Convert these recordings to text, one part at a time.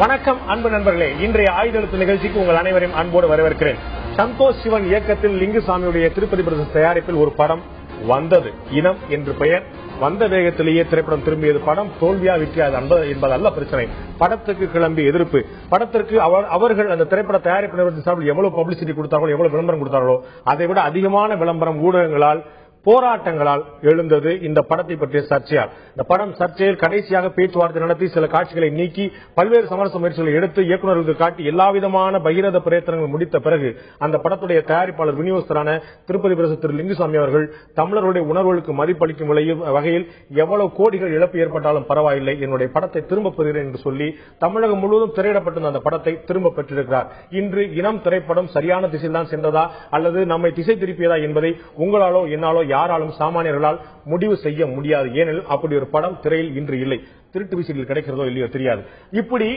வணக்கம் அன்பு நண்பர்களே, இன்றைய ஆயுதெழுத்து நிகழ்ச்சிக்கு உங்கள் அனைவரையும் அன்போடு வரவேற்கிறேன். சந்தோஷ் சிவன் இயக்கத்தில் லிங்குசாமியுடைய திருப்பதி பிரதேச தயாரிப்பில் ஒரு படம் வந்தது. இனம் என்று பெயர். வந்த வேகத்திலேயே திரைப்படம் திரும்பியது. படம் தோல்வியா வெற்றியா என்பது அல்ல பிரச்சனை. படத்துக்கு கிளம்பிய எதிர்ப்பு, படத்திற்கு அவர்கள் அந்த திரைப்பட தயாரிப்பு நிறுவனத்தின் சார்பில் எவ்வளவு பப்ளிசிட்டி கொடுத்தார்களோ, எவ்வளவு விளம்பரம் கொடுத்தார்களோ, அதை விட அதிகமான விளம்பரம் ஊடகங்களால், போராட்டங்களால் எழுந்தது இந்த படத்தை பற்றிய சர்ச்சையால். இந்த படம் சர்ச்சையில் கடைசியாக பேச்சுவார்த்தை நடத்தி சில காட்சிகளை நீக்கி பல்வேறு சமரச முயற்சிகளை எடுத்து இயக்குநர்களுக்கு காட்டி எல்லாவிதமான பகிரத பிரயத்தனங்கள் முடித்த பிறகு அந்த படத்துடைய தயாரிப்பாளர் விநியோகஸ்தரான திருப்பதி பிரதேச திரு லிங்குசாமி அவர்கள் தமிழர்களுடைய உணர்வுகளுக்கு மதிப்பளிக்கும் வகையில் எவ்வளவு கோடிகள் இழப்பு ஏற்பட்டாலும் பரவாயில்லை, என்னுடைய படத்தை திரும்ப பெறுகிறேன் என்று சொல்லி தமிழகம் முழுவதும் திரையிடப்பட்டிருந்த அந்த படத்தை திரும்ப பெற்றிருக்கிறார். இன்று இனம் திரைப்படம் சரியான திசையில் தான் சென்றதா அல்லது நம்மை திசை திருப்பியதா என்பதை உங்களாலோ என்னாலோ யாராலும் சாமானியர்களால் முடிவு செய்ய முடியாது. ஏனெனில் அப்படி ஒரு படம் திரையில் இன்று இல்லை. திருட்டு விசிறியில் கிடைக்கிறதோ இல்லையோ தெரியாது. இப்படி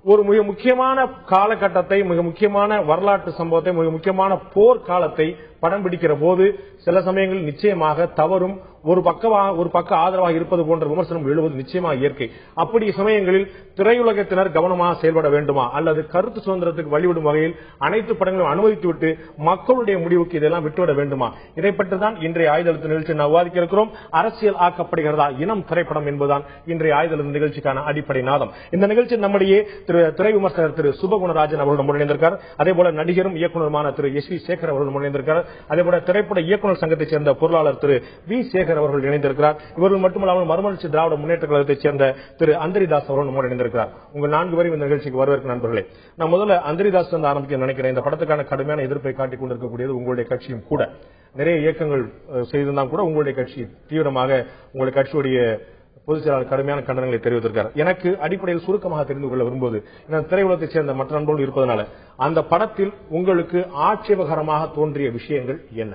ஒரு மிக முக்கியமான காலகட்டத்தை, மிக முக்கியமான வரலாற்று சம்பவத்தை, மிக முக்கியமான போர்க்காலத்தை படம் பிடிக்கிற போது சில சமயங்களில் நிச்சயமாக தவறும் ஒரு பக்க ஆதரவாக இருப்பது போன்ற விமர்சனம் எழுவது நிச்சயமாக இயற்கை. அப்படி சமயங்களில் திரையுலகத்தினர் கவனமாக செயல்பட வேண்டுமா அல்லது கருத்து சுதந்திரத்துக்கு வழிவிடும் வகையில் அனைத்து படங்களும் அனுமதித்துவிட்டு மக்களுடைய முடிவுக்கு இதெல்லாம் விட்டுவிட வேண்டுமா? இதை பற்றி தான் இன்றைய ஆயுதெழுத்து நிகழ்ச்சி நான் விவாதிக்க இருக்கிறோம். அரசியல் ஆக்கப்படுகிறதா இனம் திரைப்படம் என்பதுதான் இன்றைய ஆயுதெழுத்து நிகழ்ச்சிக்கான அடிப்படை நாதம். இந்த நிகழ்ச்சி நம்முடைய திரை விமர்சகர் திரு சுபகுணராஜன் அவர்களுடன் முன்னிருந்திருக்கார். அதேபோல நடிகரும் இயக்குநருமான திரு எஸ் வி சேகர் அவர்கள் முன்னிருந்திருக்கிறார். அதேபோல திரைப்பட இயக்குநர் சங்கத்தைச் சேர்ந்த பொருளாளர் திரு வி சேகர் அவர்கள் இணைந்திருக்கிறார். இவர்கள் மட்டுமல்லாமல் மறுமலர்ச்சி திராவிட முன்னேற்ற கழகத்தைச் சேர்ந்த திரு அந்தரிதாஸ் அவர்கள் நம்மோடு இணைந்திருக்கிறார். உங்கள் 4 பேரும் இந்த நிகழ்ச்சிக்கு வரவேற்க நண்பர்களே. நான் முதல்ல அந்தரிதாஸ் வந்து ஆரம்பிக்க நினைக்கிறேன். இந்த படத்துக்கான கடுமையான எதிர்ப்பை காட்டிக் கொண்டிருக்கக்கூடியது உங்களுடைய கட்சியும் கூட. நிறைய இயக்கங்கள் செய்திருந்தால் கூட உங்களுடைய கட்சி தீவிரமாக உங்களுடைய கட்சியுடைய பொதுச் செயலாளர் கடுமையான கண்டனங்களை தெரிவித்திருக்கிறார். எனக்கு அடிப்படையில் சுருக்கமாக தெரிந்து கொள்ள விரும்புவது, திரையுலகத்தைச் சேர்ந்த மற்ற நண்பர்கள் இருப்பதனால அந்த படத்தில் உங்களுக்கு ஆட்சேபகரமாக தோன்றிய விஷயங்கள் என்ன?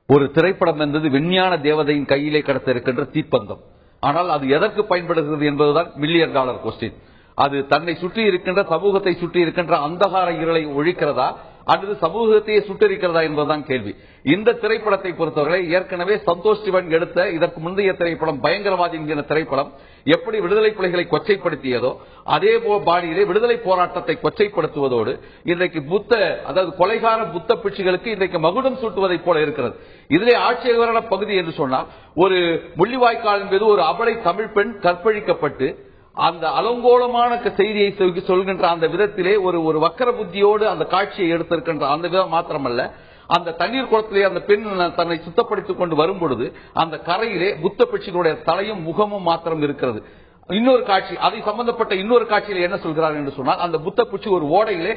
ஒரு திரைப்படம் என்பது விஞ்ஞான தேவதையின் கையிலே கடத்த இருக்கின்ற தீப்பந்தம். ஆனால் அது எதற்கு பயன்படுகிறது என்பதுதான் $1 மில்லியன் கொஸ்டின். அது தன்னை சுற்றி இருக்கின்ற, சமூகத்தை சுற்றி இருக்கின்ற அந்தகார இருளை ஒழிக்கிறதா அல்லது சமூகத்தையே சுட்டரிக்கிறதா என்பதுதான் கேள்வி. இந்த திரைப்படத்தை பொறுத்தவரை ஏற்கனவே சந்தோஷ் சிவன் எடுத்த இதற்கு முந்தைய திரைப்படம் பயங்கரவாதி என்கிற திரைப்படம் எப்படி விடுதலை புலிகளை கொச்சைப்படுத்தியதோ அதே பாணியிலே விடுதலை போராட்டத்தை கொச்சைப்படுத்துவதோடு இன்றைக்கு அதாவது கொலைகார புத்த பிட்சுகளுக்கு இன்றைக்கு மகுடம் சூட்டுவதைப் போல இருக்கிறது. இதிலே ஆட்சேபகரமான பகுதி என்று சொன்னால், ஒரு முள்ளிவாய்க்கால் என்பது ஒரு அபலை தமிழ் பெண் கற்பழிக்கப்பட்டு அந்த அலங்கோலமான செய்தியை சொல்கின்ற அந்த விதத்திலே ஒரு வக்கர புத்தியோடு அந்த காட்சியை எடுத்திருக்கின்ற அந்த விதம் மாத்திரமல்ல, அந்த தண்ணீர் குளத்திலே அந்த பெண் தன்னை சுத்தப்படுத்திக் கொண்டு வரும் பொழுது அந்த கரையிலே புத்த பிட்சுகளுடைய தலையும் முகமும் மாத்திரம் இருக்கிறது. இன்னொரு காட்சி, அதை சம்பந்தப்பட்ட இன்னொரு காட்சியில் என்ன சொல்கிறார் என்று சொன்னால், அந்த புத்த பிட்சு ஒரு ஓடையிலே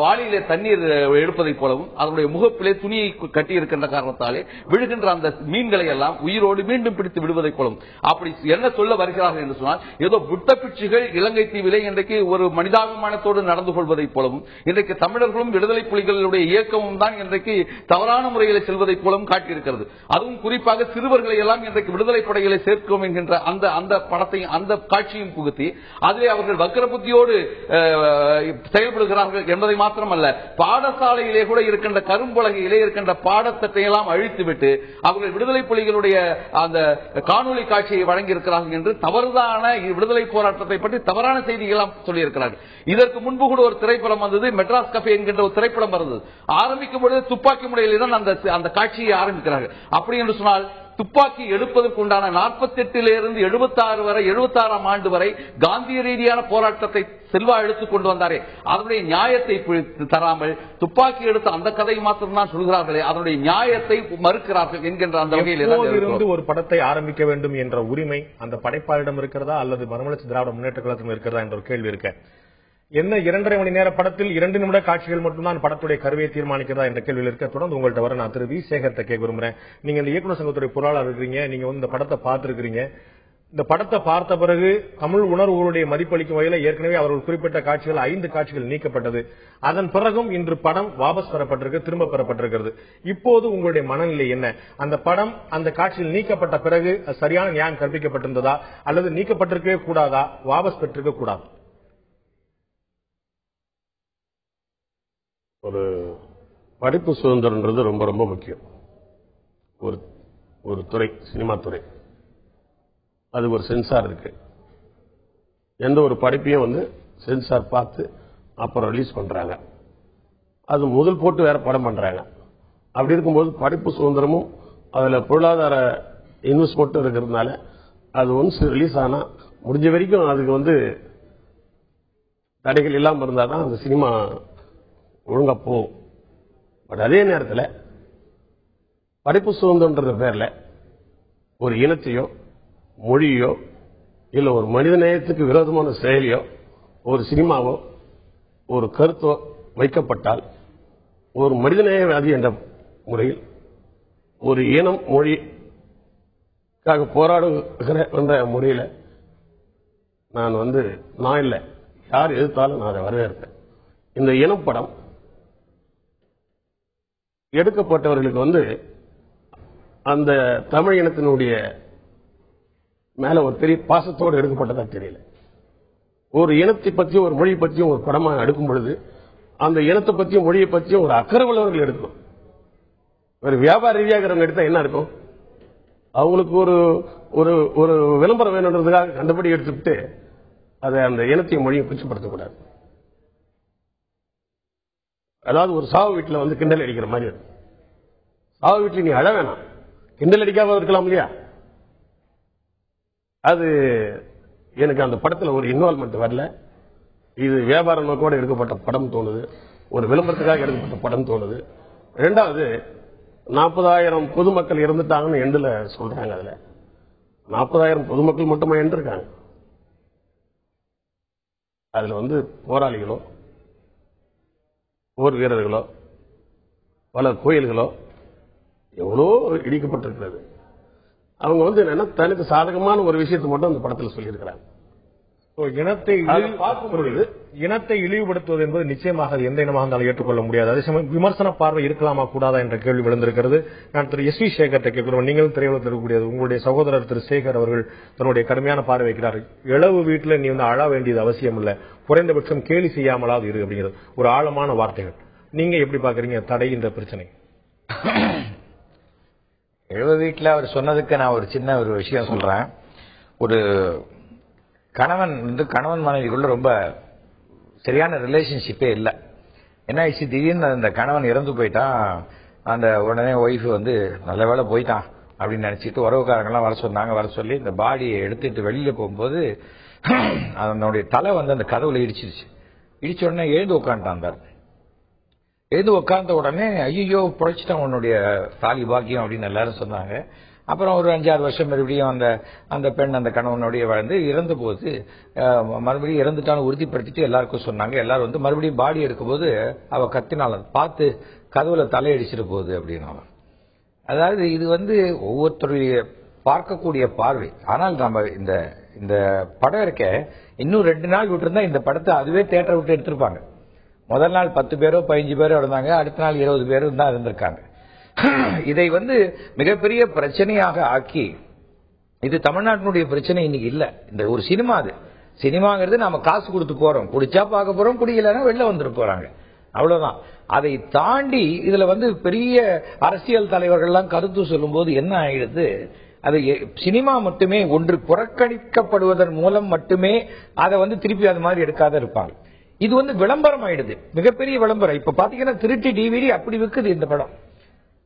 வாளியிலே தண்ணீர் எடுப்பதை போலவும் அதனுடைய முகப்பிலே துணியை கட்டி இருக்கின்ற காரணத்தாலே விழுகின்ற அந்த மீன்களை எல்லாம் உயிரோடு மீண்டும் பிடித்து விடுவதை போலவும் அப்படி என்ன சொல்ல வருகிறார்கள் என்று சொன்னால், ஏதோ புத்த பிட்சுகள் இலங்கை தீவிலே இன்றைக்கு ஒரு மனிதாபிமானத்தோடு நடந்து கொள்வதை போலவும் இன்றைக்கு தமிழர்களும் விடுதலை புலிகளுடைய இயக்கமும் தான் இன்றைக்கு தவறான முறையில் செல்வதை போலவும் காட்டியிருக்கிறது. அதுவும் குறிப்பாக சிறுவர்களை எல்லாம் இன்றைக்கு விடுதலை படைகளை சேர்க்கும் என்கின்ற அந்த படத்தை அந்த காட்சியும் புகுத்தி அதிலே அவர்கள் வக்கர புத்தியோடு செயல்படுகிறார்கள் என்பதை மாத்திரமல்ல, பாடசாலையிலே கூட இருக்கின்ற கரும்பலகையிலே இருக்கின்ற பாடத்திட்டத்தை எல்லாம் அழித்துவிட்டு அவர்கள் விடுதலை புலிகளுடைய அந்த காணொலி காட்சியை வழங்கியிருக்கிறார்கள் என்று தவறுதான விடுதலை போராட்டத்தை பற்றி தவறான செய்திகள் சொல்லியிருக்கிறார்கள். இதற்கு முன்பு கூட ஒரு திரைப்படம் வந்தது, மெட்ராஸ் கஃபே என்கின்ற ஒரு திரைப்படம் வந்தது. ஆரம்பிக்கும் பொழுது துப்பாக்கி முறையில் தான் அந்த காட்சியை ஆரம்பிக்கிறார்கள். அப்படி என்று சொன்னால், துப்பாக்கி எடுப்பதற்கு உண்டான 48 76 வரை 76ஆம் ஆண்டு வரை காந்திய ரீதியான போராட்டத்தை செல்வா எடுத்துக் கொண்டு வந்தாரே, அதனுடைய நியாயத்தை தராமல் துப்பாக்கி எடுத்த அந்த கதை மாத்திரம் தான் சொல்கிறார்களே, அதனுடைய நியாயத்தை மறுக்கிறார்கள் என்கின்ற அந்த வகையில் ஒரு படத்தை ஆரம்பிக்க வேண்டும் என்ற உரிமை அந்த படைப்பாளிடம் இருக்கிறதா அல்லது மறுமலர்ச்சி திராவிட முன்னேற்ற கழகத்தில் இருக்கிறதா என்ற ஒரு கேள்வி இருக்க, என்ன 2.5 மணி நேர படத்தில் 2 நிமிட காட்சிகள் மட்டும்தான் படத்துடைய கருவையை தீர்மானிக்கிறதா என்ற கேள்வியில் இருக்க, தொடர்ந்து உங்கள்கிட்ட வர நான் திரு வி சேகரத்தை கேட்க விரும்புறேன். நீங்க இந்த இயக்குநர் சங்கத்துடைய பொருளாளர் இருக்கிறீங்க, நீங்க இந்த படத்தை பார்த்திருக்கிறீங்க. இந்த படத்தை பார்த்த பிறகு தமிழ் உணர்வுகளுடைய மதிப்பளிக்கும் வகையில் ஏற்கனவே அவர்கள் குறிப்பிட்ட காட்சிகள் 5 காட்சிகள் நீக்கப்பட்டது. அதன் பிறகும் இன்று படம் வாபஸ் பெறப்பட்டிருக்கு, திரும்ப பெறப்பட்டிருக்கிறது. இப்போது உங்களுடைய மனநிலை என்ன? அந்த படம் அந்த காட்சியில் நீக்கப்பட்ட பிறகு சரியான நியாயம் கற்பிக்கப்பட்டிருந்ததா அல்லது நீக்கப்பட்டிருக்கவே கூடாதா, வாபஸ் பெற்றிருக்க கூடாது? ஒரு படிப்பு சுதந்திரம்ன்றது ரொம்ப ரொம்ப முக்கியம். ஒரு துறை, சினிமா துறை, அது ஒரு சென்சார் இருக்கு. எந்த ஒரு படிப்பையும் சென்சார் பார்த்து அப்புறம் ரிலீஸ் பண்றாங்க. அது முதல் போட்டு வேற படம் பண்றாங்க. அப்படி இருக்கும்போது படைப்பு சுதந்திரமும் அதுல பொருளாதார இன்வெஸ்ட்மெண்ட் இருக்கிறதுனால அது ஒன்ஸ் ரிலீஸ் ஆனா முடிஞ்ச வரைக்கும் அதுக்கு தடைகள் இல்லாம இருந்தாதான் அந்த சினிமா ஒழுங்கா போகும். பட் அதே நேரத்தில் படைப்பு சுதந்திரன்ற பேர்ல ஒரு இனத்தையோ மொழியோ இல்ல ஒரு மனித நேயத்துக்கு விரோதமான செயலியோ ஒரு சினிமாவோ ஒரு கருத்தோ வைக்கப்பட்டால் ஒரு மனிதநேயவாதி என்ற முறையில் ஒரு இனம் மொழிக்காக போராடுகிற என்ற முறையில் நான் இல்லை, யார் எதிர்த்தாலும் நான் அதை வரவேற்பேன். இந்த இனப்படம் எடுக்கப்பட்டவர்களுக்கு அந்த தமிழ் இனத்தினுடைய மேல ஒரு பெரிய பாசத்தோடு எடுக்கப்பட்டதா தெரியல. ஒரு இனத்தை பற்றியும் ஒரு மொழி பற்றியும் ஒரு படமா எடுக்கும் பொழுது அந்த இனத்தை பற்றியும் மொழியை பற்றியும் ஒரு அக்கறை உள்ளவர்கள் எடுக்கணும். ஒரு வியாபார ரீதியாக எடுத்தா என்ன இருக்கும்? அவங்களுக்கு ஒரு ஒரு ஒரு விளம்பரம் வேணுன்றதுக்காக கண்டபடி எடுத்துக்கிட்டு அதை அந்த இனத்தையும் மொழியை பிரிச்சுப்படுத்தக்கூடாது. அதாவது ஒரு சாவு வீட்டில் கிண்டல் அடிக்கிற மாதிரி இருக்கும். சாவு வீட்டில் நீ அழ வேணாம், கிண்டல் அடிக்காம இருக்கலாம் இல்லையா? அது எனக்கு அந்த படத்தில் ஒரு இன்வால்மெண்ட் வரல. இது வியாபார நோக்கோடு எடுக்கப்பட்ட படம் தோணுது, ஒரு விளம்பரத்துக்காக எடுக்கப்பட்ட படம் தோணுது. இரண்டாவது, 40,000 பொதுமக்கள் இறந்துட்டாங்கன்னு எண்டுல சொல்றாங்க. அதுல 40,000 பொதுமக்கள் மட்டுமா இறந்திருக்காங்க? அதுல போராளிகளோ போர் வீரர்களோ பல கோயில்களோ எவ்வளோ இடிக்கப்பட்டிருக்கிறது. அவங்க என்னன்னா தனக்கு சாதகமான ஒரு விஷயத்தை மட்டும் அந்த படத்தில் சொல்லியிருக்கிறாங்க. இனத்தை இழிவுபடுத்துவது என்பது நிச்சயமாக எந்த இனமாக இருந்தாலும் ஏற்றுக்கொள்ள முடியாது. அதே சமயம் விமர்சன பார்வை இருக்கலாமா கூடாதா என்ற கேள்வி விழுந்திருக்கிறது. நான் திரு எஸ் வி சேகர் கேட்கிறோம். நீங்களும் திரையுலகத்தில் இருக்கக்கூடியது, உங்களுடைய சகோதரர் திரு சேகர் அவர்கள் தன்னுடைய கடுமையான பார்வை வைக்கிறார். இளவு வீட்டில் நீ அழ வேண்டியது அவசியம் இல்லை, குறைந்தபட்சம் கேலி செய்யாமலாவது இரு அப்படிங்கிறது ஒரு ஆழமான வார்த்தைகள். நீங்க எப்படி பாக்குறீங்க தடை என்ற பிரச்சனை? இளவு வீட்டில் அவர் சொன்னதுக்கு நான் ஒரு சின்ன ஒரு விஷயம் சொல்றேன். ஒரு கணவன் மனைவிக்குள்ள ரொம்ப சரியான ரிலேஷன்ஷிப்பே இல்லை. என்ன ஆயிடுச்சு, திடீர்னு அந்த கணவன் இறந்து போயிட்டான். அந்த உடனே ஒய்ஃப் நல்ல வேலை போயிட்டான் அப்படின்னு நினைச்சிட்டு உறவுக்காரங்கெல்லாம் வர சொன்னாங்க. வர சொல்லி இந்த பாடியை எடுத்துட்டு வெளியில போகும்போது அதனுடைய தலை அந்த கதவுல இடிச்சிருச்சு. இடிச்ச உடனே எழுந்து உட்காந்துட்டான். எழுந்து உட்கார்ந்த உடனே ஐயோ புழைச்சிட்டான் உன்னுடைய தாலி பாக்கியம் அப்படின்னு எல்லாரும் சொன்னாங்க. அப்புறம் ஒரு 5-6 வருஷம் மறுபடியும் அந்த பெண் அந்த கணவனுடைய வாழ்ந்து இறந்த போது மறுபடியும் இறந்துட்டான்னு உறுதிப்படுத்திட்டு எல்லாருக்கும் சொன்னாங்க. எல்லாரும் மறுபடியும் பாடி எடுக்கும்போது அவ கத்தினால பார்த்து கதவுல தலையடிச்சிட்டு போகுது அப்படின்னு. அதாவது இது ஒவ்வொருத்தருடைய பார்க்கக்கூடிய பார்வை. ஆனால் நம்ம இந்த படம் இருக்க இன்னும் 2 நாள் விட்டுருந்தா இந்த படத்தை அதுவே தியேட்டர் விட்டு எடுத்திருப்பாங்க. முதல் நாள் 10 பேரோ 15 பேரோ இருந்தாங்க, அடுத்த நாள் 20 பேரும் தான் இருந்திருக்காங்க. இதை மிகப்பெரிய பிரச்சனையாக ஆக்கி, இது தமிழ்நாட்டினுடைய பிரச்சனை இன்னைக்கு இல்ல, இந்த ஒரு சினிமா. அது சினிமாங்கிறது நாம காசு கொடுத்து போறோம், பிடிச்சா பார்க்க போறோம், பிடிக்கலன்னா வெளில வந்துட்டு போறாங்க, அவ்வளவுதான். அதை தாண்டி இதுல பெரிய அரசியல் தலைவர்கள்லாம் கருத்து சொல்லும் போது என்ன ஆயிடுது, அது சினிமா மட்டுமே ஒன்று புறக்கணிக்கப்படுவதன் மூலம் மட்டுமே அதை திருப்பி அது மாதிரி எடுக்காத இருப்பாங்க. இது விளம்பரம் ஆயிடுது, மிகப்பெரிய விளம்பரம். இப்ப பாத்தீங்கன்னா திருட்டி டிவிடி அப்படி விற்குது இந்த படம்.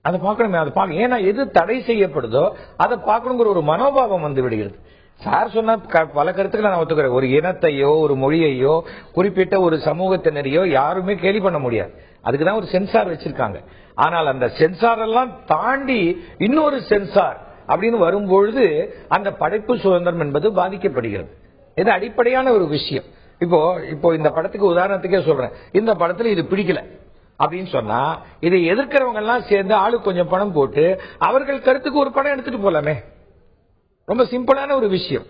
அதை பார்க்கணுமே, அதை பார்க்க. ஏன்னா எது தடை செய்யப்படுதோ அதை பார்க்கணுங்கிற ஒரு மனோபாவம் விடுகிறது. சார் சொன்ன பல கருத்துக்களை நான் ஒத்துக்கிறேன். ஒரு இனத்தையோ ஒரு மொழியையோ குறிப்பிட்ட ஒரு சமூகத்தினரையோ யாருமே கேலி பண்ண முடியாது. அதுக்குதான் ஒரு சென்சார் வச்சிருக்காங்க. ஆனால் அந்த சென்சார் எல்லாம் தாண்டி இன்னொரு சென்சார் அப்படின்னு வரும்பொழுது அந்த படைப்பு சுதந்திரம் என்பது பாதிக்கப்படுகிறது. இது அடிப்படையான ஒரு விஷயம். இப்போ இந்த படத்துக்கு உதாரணத்துக்கே சொல்றேன். இந்த படத்துல இது பிடிக்கல அப்படின்னு சொன்னா இதை எதிர்க்கிறவங்க எல்லாம் சேர்ந்து ஆளுக்கு கொஞ்சம் பணம் போட்டு அவர்கள் கருத்துக்கு ஒரு படம் எடுத்துட்டு போலாமே. ரொம்ப சிம்பிளான ஒரு விஷயம்.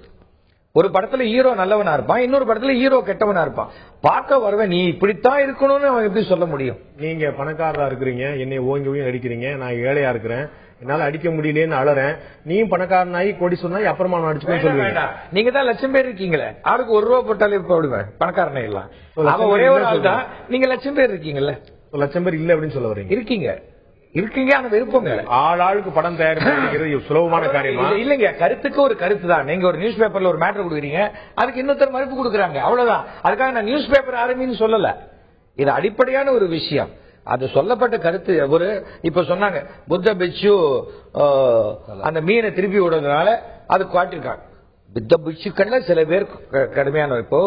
ஒரு படத்துல ஹீரோ நல்லவனா இருப்பான், இன்னொரு படத்துல ஹீரோ கெட்டவனா இருப்பான். பார்க்க வருவேன், நீ இப்படித்தான் இருக்கணும்னு அவன் எப்படி சொல்ல முடியும்? நீங்க பணக்காரரா இருக்கிறீங்க, என்னை ஓங்கி ஓங்கி அடிக்கிறீங்க, நான் ஏழையா இருக்கிறேன், என்னால அடிக்க முடியலன்னு அழறேன், நீயும் பணக்காரனாயி கோடி சொன்னாய், அப்புறமா நான் அடிச்சுக்கணும் சொல்லுவீங்க. நீங்க தான் 1,00,000 பேர் இருக்கீங்களே, ஆளுக்கு 1 ரூபா போட்டாலே போடுவேன் பணக்காரனை எல்லாம். அவன் ஒரே ஒரு ஆள் தான், நீங்க 1,00,000 பேர் இருக்கீங்கல்ல. 1,00,000 பேர் இல்ல அப்படின்னு சொல்ல வரீங்க? இருக்கீங்க. இருக்குங்க அந்த விருப்பம். ஆளாளுக்கு படம் தயாரிக்கிறது சுலபமான காரியமா இல்லைங்க. கருத்துக்கு ஒரு கருத்து தான். நீங்க ஒரு நியூஸ் பேப்பர்ல ஒரு மேட்டர் கொடுக்குறீங்க, அதுக்கு இன்னொருத்தர் மறுப்பு கொடுக்குறாங்க, அவ்வளவுதான். அதுக்காக நான் நியூஸ் பேப்பர் ஆரம்பின்னு சொல்லல. இது அடிப்படையான ஒரு விஷயம். அது சொல்லப்பட்ட கருத்து. ஒரு இப்ப சொன்னாங்க புத்த பிட்சு அந்த மீனை திருப்பி விடுறதுனால அது காட்டிருக்காங்க. புத்த பிட்சுக்கள்ல சில பேர் கடுமையான. இப்போ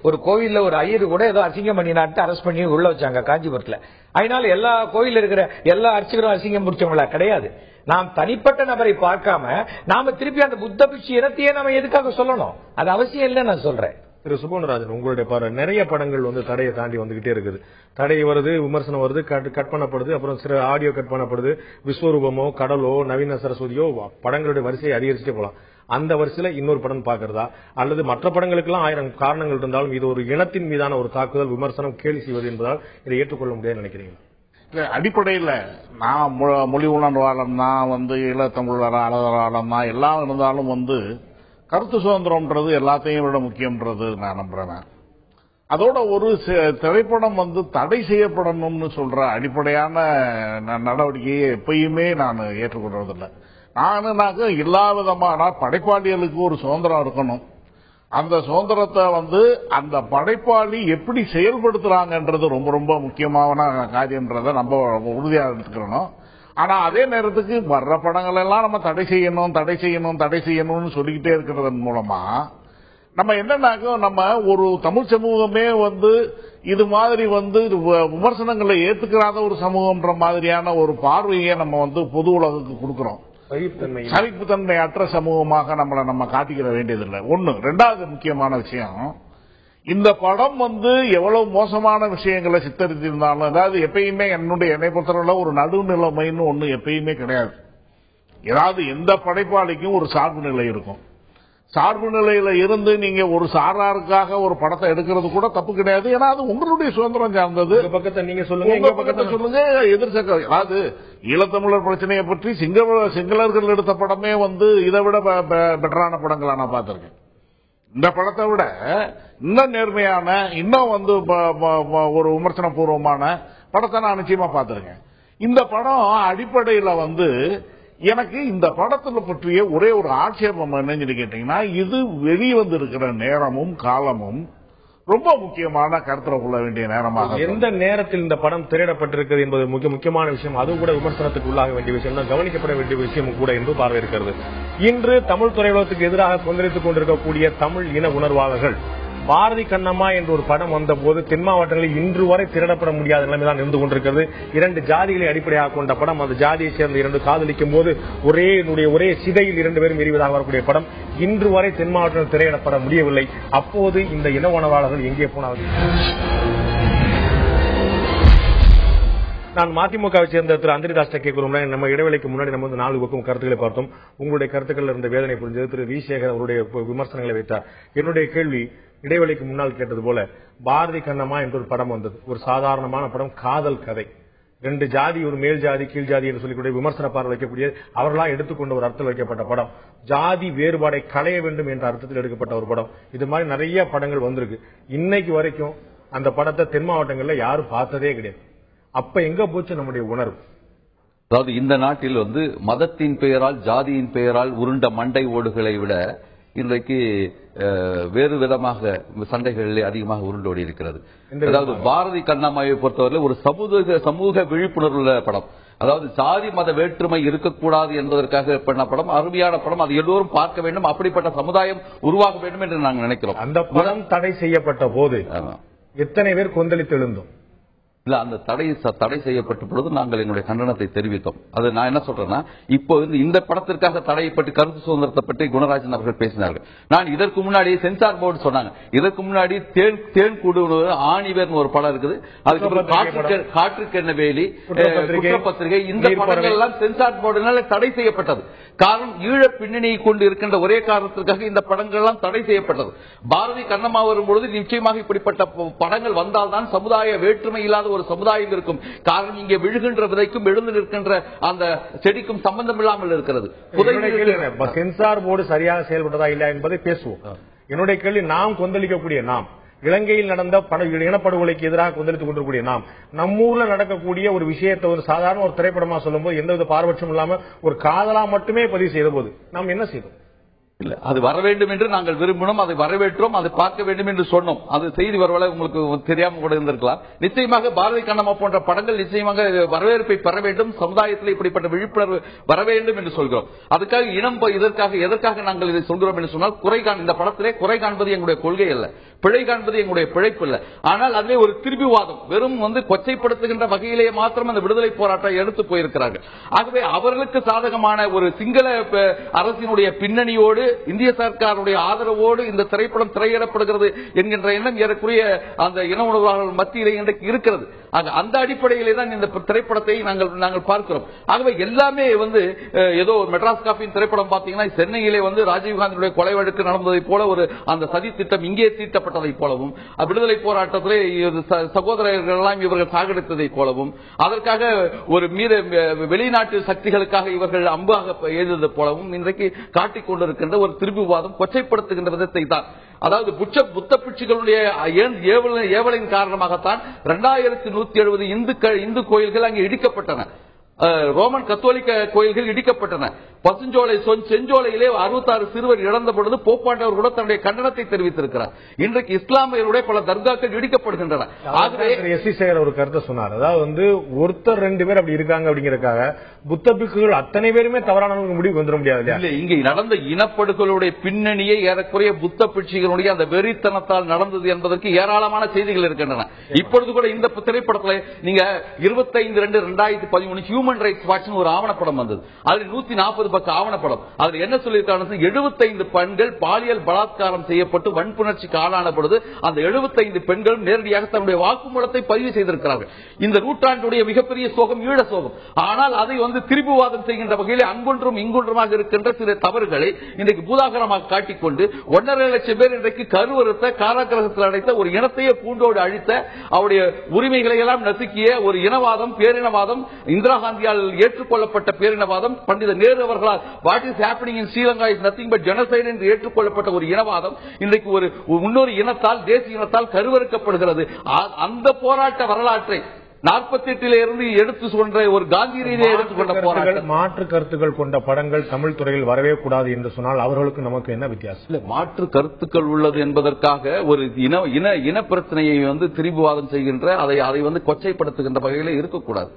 ஒரு கோவில்ல ஒரு ஐயரு கூட ஏதோ அசிங்கம் பண்ணினாட்டு அரெஸ்ட் பண்ணி உள்ள வச்சாங்க காஞ்சிபுரத்துல. அதனால எல்லா கோயில் இருக்கிற எல்லா அர்ச்சகரும் அசிங்கம் முடிச்சவங்களா கிடையாது. நாம் தனிப்பட்ட நபரை பார்க்காம நாம திருப்பி அந்த புத்த பிட்சு இனத்தையே நாம எதுக்காக சொல்லணும்? அது அவசியம் இல்லை நான் சொல்றேன். திரு சுபவனராஜன், உங்களுடைய பார்வை நிறைய படங்கள் தடையை தாண்டி வந்துகிட்டே இருக்குது. தடை வருது, விமர்சனம் வருது, கட் பண்ணப்படுது, அப்புறம் சில ஆடியோ கட் பண்ணப்படுது. விஸ்வரூபமோ கடலோ நவீன சரஸ்வதியோ படங்களுடைய வரிசையை அதிகரிச்சுட்டே போலாம். அந்த வரிசையில இன்னொரு படம் பாக்குறதா, அல்லது மற்ற படங்களுக்கெல்லாம் 1000 காரணங்கள் இருந்தாலும் இது ஒரு இனத்தின் மீதான ஒரு தாக்குதல், விமர்சனம், கேலி செய்வது என்பதால் இதை ஏற்றுக்கொள்ள முடியாது நினைக்கிறீங்க? அடிப்படையில் நான் மொழி உணர்வாளன் தான், ஈழத்தமிழர் அழகாளன் தான், எல்லாம் இருந்தாலும் கருத்து சுதந்திரம்ன்றது எல்லாத்தையும் விட முக்கியம்ன்றது நான் நம்புறேன். அதோட ஒரு திரைப்படம் தடை செய்யப்படணும்னு சொல்ற அடிப்படையான நடவடிக்கையை எப்பயுமே நான் ஏற்றுக்கொள்றதில்லை. நானுனாக்க எல்லா விதமான படைப்பாளிகளுக்கு ஒரு சுதந்திரம் இருக்கணும். அந்த சுதந்திரத்தை அந்த படைப்பாளி எப்படி செயல்படுத்துறாங்கன்றது ரொம்ப ரொம்ப முக்கியமான காரியம்ன்றதை நம்ம உறுதியாக எடுத்துக்கிறோம். ஆனா அதே நேரத்துக்கு வர்ற படங்கள் எல்லாம் நம்ம தடை செய்யணும்னு சொல்லிக்கிட்டே இருக்கிறதன் மூலமா நம்ம என்னன்னாக்க நம்ம ஒரு தமிழ் சமூகமே இது மாதிரி விமர்சனங்களை ஏத்துக்கிறாத ஒரு சமூகம்ன்ற மாதிரியான ஒரு பார்வையை நம்ம பொது உலகுக்கு கொடுக்கிறோம். சகிப்புத்தன்மை அற்ற சமூகமாக நம்ம காட்டிக்கிற வேண்டியதில்லை. ஒண்ணு. ரெண்டாவது முக்கியமான விஷயம், இந்த படம் எவ்வளவு மோசமான விஷயங்களை சித்தரித்திருந்தாலும், அதாவது எப்பயுமே என்னை பொறுத்தவரை ஒரு நடுநிலைமைன்னு ஒண்ணு எப்பயுமே கிடையாது. ஏதாவது எந்த படைப்பாளிக்கும் ஒரு சார்பு நிலை இருக்கும். சார்பு நிலையில இருந்து நீங்க ஒரு சாராருக்காக ஒரு படத்தை எடுக்கிறது கூட தப்பு கிடையாது. ஏன்னா அது உங்களுடைய சுதந்திரம் சார்ந்தது. பக்கத்தை நீங்க சொல்லுங்க, எங்க பக்கத்தை சொல்லுங்க. எதிர்சக்க அதாவது ஈழத்தமிழர் பிரச்சனையை பற்றி சிங்களர்கள் எடுத்த படமே இதை விட பெட்டரான படங்களா நான் பார்த்திருக்கேன். இந்த படத்தை விட இன்னும் நேர்மையான, இன்னும் ஒரு விமர்சன பூர்வமான படத்தை நான் நிச்சயமா பார்த்திருக்கேன். இந்த படம் அடிப்படையில் எனக்கு இந்த படத்துல பற்றிய ஒரே ஒரு ஆட்சேபம் என்னன்னு கேட்டீங்கன்னா, இது வெளிவந்திருக்கிற நேரமும் காலமும் ரொம்ப முக்கியமான கருத்துல கொள்ள வேண்டிய நேரமாக. எந்த நேரத்தில் இந்த படம் திரையிடப்பட்டிருக்கிறது என்பது முக்கியமான விஷயம். அது கூட விமர்சனத்துக்கு உள்ளாக வேண்டிய விஷயம் தான், கவனிக்கப்பட வேண்டிய விஷயம் கூட என்று பார்வை இருக்கிறது. இன்று தமிழ் திரையுலகத்துக்கு எதிராக கொந்தளித்துக் கொண்டிருக்கக்கூடிய தமிழ் இன உணர்வாளர்கள் பாரதி கண்ணம்மா என்ற ஒரு படம் வந்தபோது தென் மாவட்டங்களில் இன்று வரை திரடப்பட முடியாத நிலைமைதான் இருந்து கொண்டிருக்கிறது. 2 ஜாதிகளை அடிப்படையாக கொண்ட படம். அந்த ஜாதியை சேர்ந்த 2 காதலிக்கும் போது ஒரே சிதையில் 2 பேரும் எரிவதாக வரக்கூடிய படம் இன்று வரை தென் மாவட்டத்தில் திரையிடப்பட முடியவில்லை. அப்போது இந்த இன உணர்வாளர்கள் எங்கே போனார்கள்? நான் மதிமுகவை சேர்ந்த திரு அந்திரிதாஸ் கேட்கிறோம். நம்ம இடைவெளிக்கு முன்னாடி நம்ம 4 பக்கம் கருத்துக்களை பார்த்தோம். உங்களுடைய கருத்துக்கள் இருந்த வேதனை புரிஞ்சது. திரு வி சேகர் அவருடைய விமர்சனங்களை வைத்தார். என்னுடைய கேள்வி, இடைவெளிக்கு முன்னால் கேட்டது போல, பாரதி கண்ணம்மா என்ற ஒரு படம் வந்தது. ஒரு சாதாரணமான படம், காதல் கதை. 2 ஜாதி, ஒரு மேல் ஜாதி கீழ் ஜாதி என்று சொல்லக்கூடிய விமர்சன பார்வை வைக்கக்கூடிய அவர்களா எடுத்துக்கொண்ட ஒரு அர்த்தம் வைக்கப்பட்ட படம். ஜாதி வேறுபாடை களைய வேண்டும் என்ற அர்த்தத்தில் எடுக்கப்பட்ட ஒரு படம். இது மாதிரி நிறைய படங்கள் வந்திருக்கு. இன்னைக்கு வரைக்கும் அந்த படத்தை தென் மாவட்டங்கள்ல யாரும் பார்த்ததே கிடையாது. அப்ப எங்க போச்சு நம்முடைய உணர்வு? அதாவது இந்த நாட்டில் மதத்தின் பெயரால், ஜாதியின் பெயரால் உருண்ட மண்டை ஓடுகளை விட இன்றைக்கு வேறு விதமாக சண்டைகளிலே அதிகமாக உருண்டோடி இருக்கிறது. அதாவது பாரதி கண்ணம்மாவை பொறுத்தவரை ஒரு சமூக விழிப்புணர்வுள்ள படம். அதாவது ஜாதி மத வேற்றுமை இருக்கக்கூடாது என்பதற்காக பண்ண படம். அருமையான படம். அது எல்லோரும் பார்க்க வேண்டும். அப்படிப்பட்ட சமுதாயம் உருவாக வேண்டும் என்று நாங்கள் நினைக்கிறோம். அந்த படம் தடை செய்யப்பட்ட போது எத்தனை பேர் கொந்தளித்து எழுந்தோம்? இல்ல, அந்த தடை செய்யப்பட்ட பொழுது நாங்கள் எங்களுடைய கண்டனத்தை தெரிவித்தோம். அது நான் என்ன சொல்றேன்னா, இப்போ இந்த படத்திற்காக தடையை பற்றி, கருத்து சுதந்திரத்தை பற்றி குணராஜன் அவர்கள் பேசினார்கள். நான் இதற்கு முன்னாடி சென்சார் போர்டு சொன்னாங்க. இதற்கு முன்னாடி தேன் கூடு ஆணிவேர் ஒரு படம் இருக்குது. அதுக்கப்புறம் காற்றுக்கென்ன வேலி, குற்றப்பத்திரிகை, இந்த படங்கள் எல்லாம் சென்சார் போர்டுனால தடை செய்யப்பட்டது. காரணம், ஈழ பின்னணியை கொண்டு இருக்கின்ற ஒரே காரணத்திற்காக இந்த படங்கள் எல்லாம் தடை செய்யப்பட்டது. பாரதி கண்ணம்மா வரும்பொழுது நிச்சயமாக இப்படிப்பட்ட படங்கள் வந்தால்தான் சமுதாய வேற்றுமை இல்லாத ஒரு சமுதாயம் இருக்கும். காரணம், இங்கே விழுகின்ற விதைக்கும் எழுந்து நிற்கின்ற அந்த செடிக்கும் சம்பந்தம் இல்லாமல் இருக்கிறது. சென்சார் போர்டு சரியாக செயல்பட்டதா இல்லையா என்பதை பேசுவோம். என்னுடைய கேள்வி, நாம் கொந்தளிக்கக்கூடிய நாம் இலங்கையில் நடந்த இனப்படுகொலைக்கு எதிராக கொந்தளித்துக் கொண்டிருக்கூடிய நாம் நம்மூர்ல நடக்கக்கூடிய ஒரு விஷயத்தை ஒரு சாதாரண ஒரு திரைப்படமா சொல்லும்போது எந்தவித பாரபட்சம் இல்லாம ஒரு காதலா மட்டுமே பதிவு செய்த போது நாம் என்ன செய்தோம்? இல்ல, அது வர வேண்டும் என்று நாங்கள் விரும்பினோம், அதை வரவேற்றோம், அதை பார்க்க வேண்டும் என்று சொன்னோம். அது செய்தி வரவழ உங்களுக்கு தெரியாம கூட இருந்திருக்கலாம். நிச்சயமாக பாரதி கண்ணம்மா போன்ற படங்கள் நிச்சயமாக வரவேற்பை பெற வேண்டும், சமுதாயத்தில் இப்படிப்பட்ட விழிப்புணர்வு வர வேண்டும் என்று சொல்கிறோம். அதுக்காக இனம் எதற்காக நாங்கள் இதை சொல்கிறோம் என்று சொன்னால், இந்த படத்திலே குறை காண்பது எங்களுடைய கொள்கை அல்ல, பிழை காண்பது எங்களுடைய பிழைப்பு இல்ல. ஆனால் அதிலே ஒரு திரும்பிவாதம், வெறும் கொச்சைப்படுத்துகின்ற வகையிலேயே மாத்திரம் அந்த விடுதலை போராட்டம் எடுத்து போயிருக்கிறார்கள். ஆகவே அவர்களுக்கு சாதகமான ஒரு சிங்கள அரசினுடைய பின்னணியோடு இந்திய சர்க்காருடைய ஆதரவோடு இந்த திரைப்படம் திரையிடப்படுகிறது என்கின்ற எண்ணம் ஏறக்குரிய அந்த இன உணர்வாளர்கள் மத்தியிலே இன்றைக்கு இருக்கிறது. அந்த அடிப்படையிலே தான் இந்த திரைப்படத்தை நாங்கள் பார்க்கிறோம். ஆகவே எல்லாமே ஏதோ மெட்ராஸ் காப்பியின் திரைப்படம் பார்த்தீங்கன்னா சென்னையிலே ராஜீவ்காந்தியுடைய கொலை வழக்கு நடந்ததை போல ஒரு அந்த சதி திட்டம் இங்கே தீட்டப்பட்டதை போலவும், விடுதலை போராட்டத்திலே சகோதரர்கள் எல்லாம் இவர்கள் சாகடித்ததை போலவும், அதற்காக ஒரு வெளிநாட்டு சக்திகளுக்காக இவர்கள் அம்பாக எழுதுவது போலவும் இன்றைக்கு காட்டிக் கொண்டிருக்கின்ற ஒரு திரும்பிவாதம் கொச்சைப்படுத்துகின்ற விதத்தை தான். அதாவது புத்த பிட்சுகளுடைய ஏவலின் காரணமாகத்தான் 2170 இந்து கோயில்கள் அங்கே இடிக்கப்பட்டன, ரோமன் கத்தோலிக்க கோயில்கள் இடிக்கப்பட்டன. பசுஞ்சோலை செஞ்சோலையிலே 66 சிறுவர் இழந்த பொழுது போப்பாண்டவர் கூட தன்னுடைய கண்டனத்தை தெரிவித்திருக்கிறார். இன்றைக்கு இஸ்லாமியருடைய பல தர்காக்கள் இடிக்கப்படுகின்றன. ஆகவே ஒரு கருத்தை சொன்னார், அதாவது ஒருத்தர் 2 பேர் அப்படி இருக்காங்க அப்படிங்கறதுக்காக புத்த பிக்குகள் அத்தனை பேருமே தவறான முடிவு வந்துட முடியாது. இல்ல, இங்கே நடந்த இனப்படுகளுடைய பின்னணியை ஏறக்குறைய புத்த பிட்சிகளுடைய அந்த வெறித்தனத்தால் நடந்தது என்பதற்கு ஏராளமான செய்திகள் இருக்கின்றன. இப்பொழுது கூட இந்த திரைப்படத்தில் நீங்க 25/2/2013 ஹியூமன் ரைட்ஸ் வாட்ச் ஒரு ஆவணப்படம் வந்தது. அதில் 140 பக்க ஆவணப்படம். அதில் என்ன சொல்லியிருக்காங்க, 75 பெண்கள் பாலியல் பலாத்காரம் செய்யப்பட்டு வன்புணர்ச்சிக்கு ஆளான பொழுது அந்த 75 பெண்களும் நேரடியாக தன்னுடைய வாக்குமூலத்தை பதிவு செய்திருக்கிறார்கள். இந்த நூற்றாண்டுடைய மிகப்பெரிய சோகம் ஈழ சோகம். ஆனால் அதை திருப்புவாதம் செய்கின்ற வகையில் அங்கொன்றும் இங்கொன்றுமாக இருக்கின்ற சில தவறுகளை இன்றைக்கு பூதாகரமாக காட்டிக்கொண்டு 1.5 லட்சம் பேர் இன்றைக்கு கருவறுத்த காராகிரகத்தில் அடைத்த ஒரு இனத்தையே பூண்டோடு அழித்த அவருடைய உரிமைகளை எல்லாம் நசுக்கிய ஒரு இனவாதம், பேரினவாதம், இந்திரா காந்தியால் ஏற்றுக்கொள்ளப்பட்ட பேரினவாதம், பண்டித நேரு அவர்களால் what is happening in Sri Lanka is nothing but genocide என்று ஏற்றுக்கொள்ளப்பட்ட ஒரு இனவாதம் இன்றைக்கு ஒரு முன்னொரு இனத்தால், தேசிய இனத்தால் கருவறுக்கப்படுகிறது. அந்த போராட்ட வரலாற்றை 48 இருந்து எடுத்து சொன்ன ஒரு காந்தி ரீதியை எடுத்துக்கொண்ட போராட்டம். மாற்று கருத்துக்கள் கொண்ட படங்கள் தமிழ் துறையில் வரவே கூடாது என்று சொன்னால் அவர்களுக்கு நமக்கு என்ன வித்தியாசம்? இல்ல, மாற்று கருத்துக்கள் உள்ளது என்பதற்காக ஒரு இன பிரச்சனையை திரும்புவாதம் செய்கின்ற அதை கொச்சைப்படுத்துகின்ற வகையில் இருக்கக்கூடாது.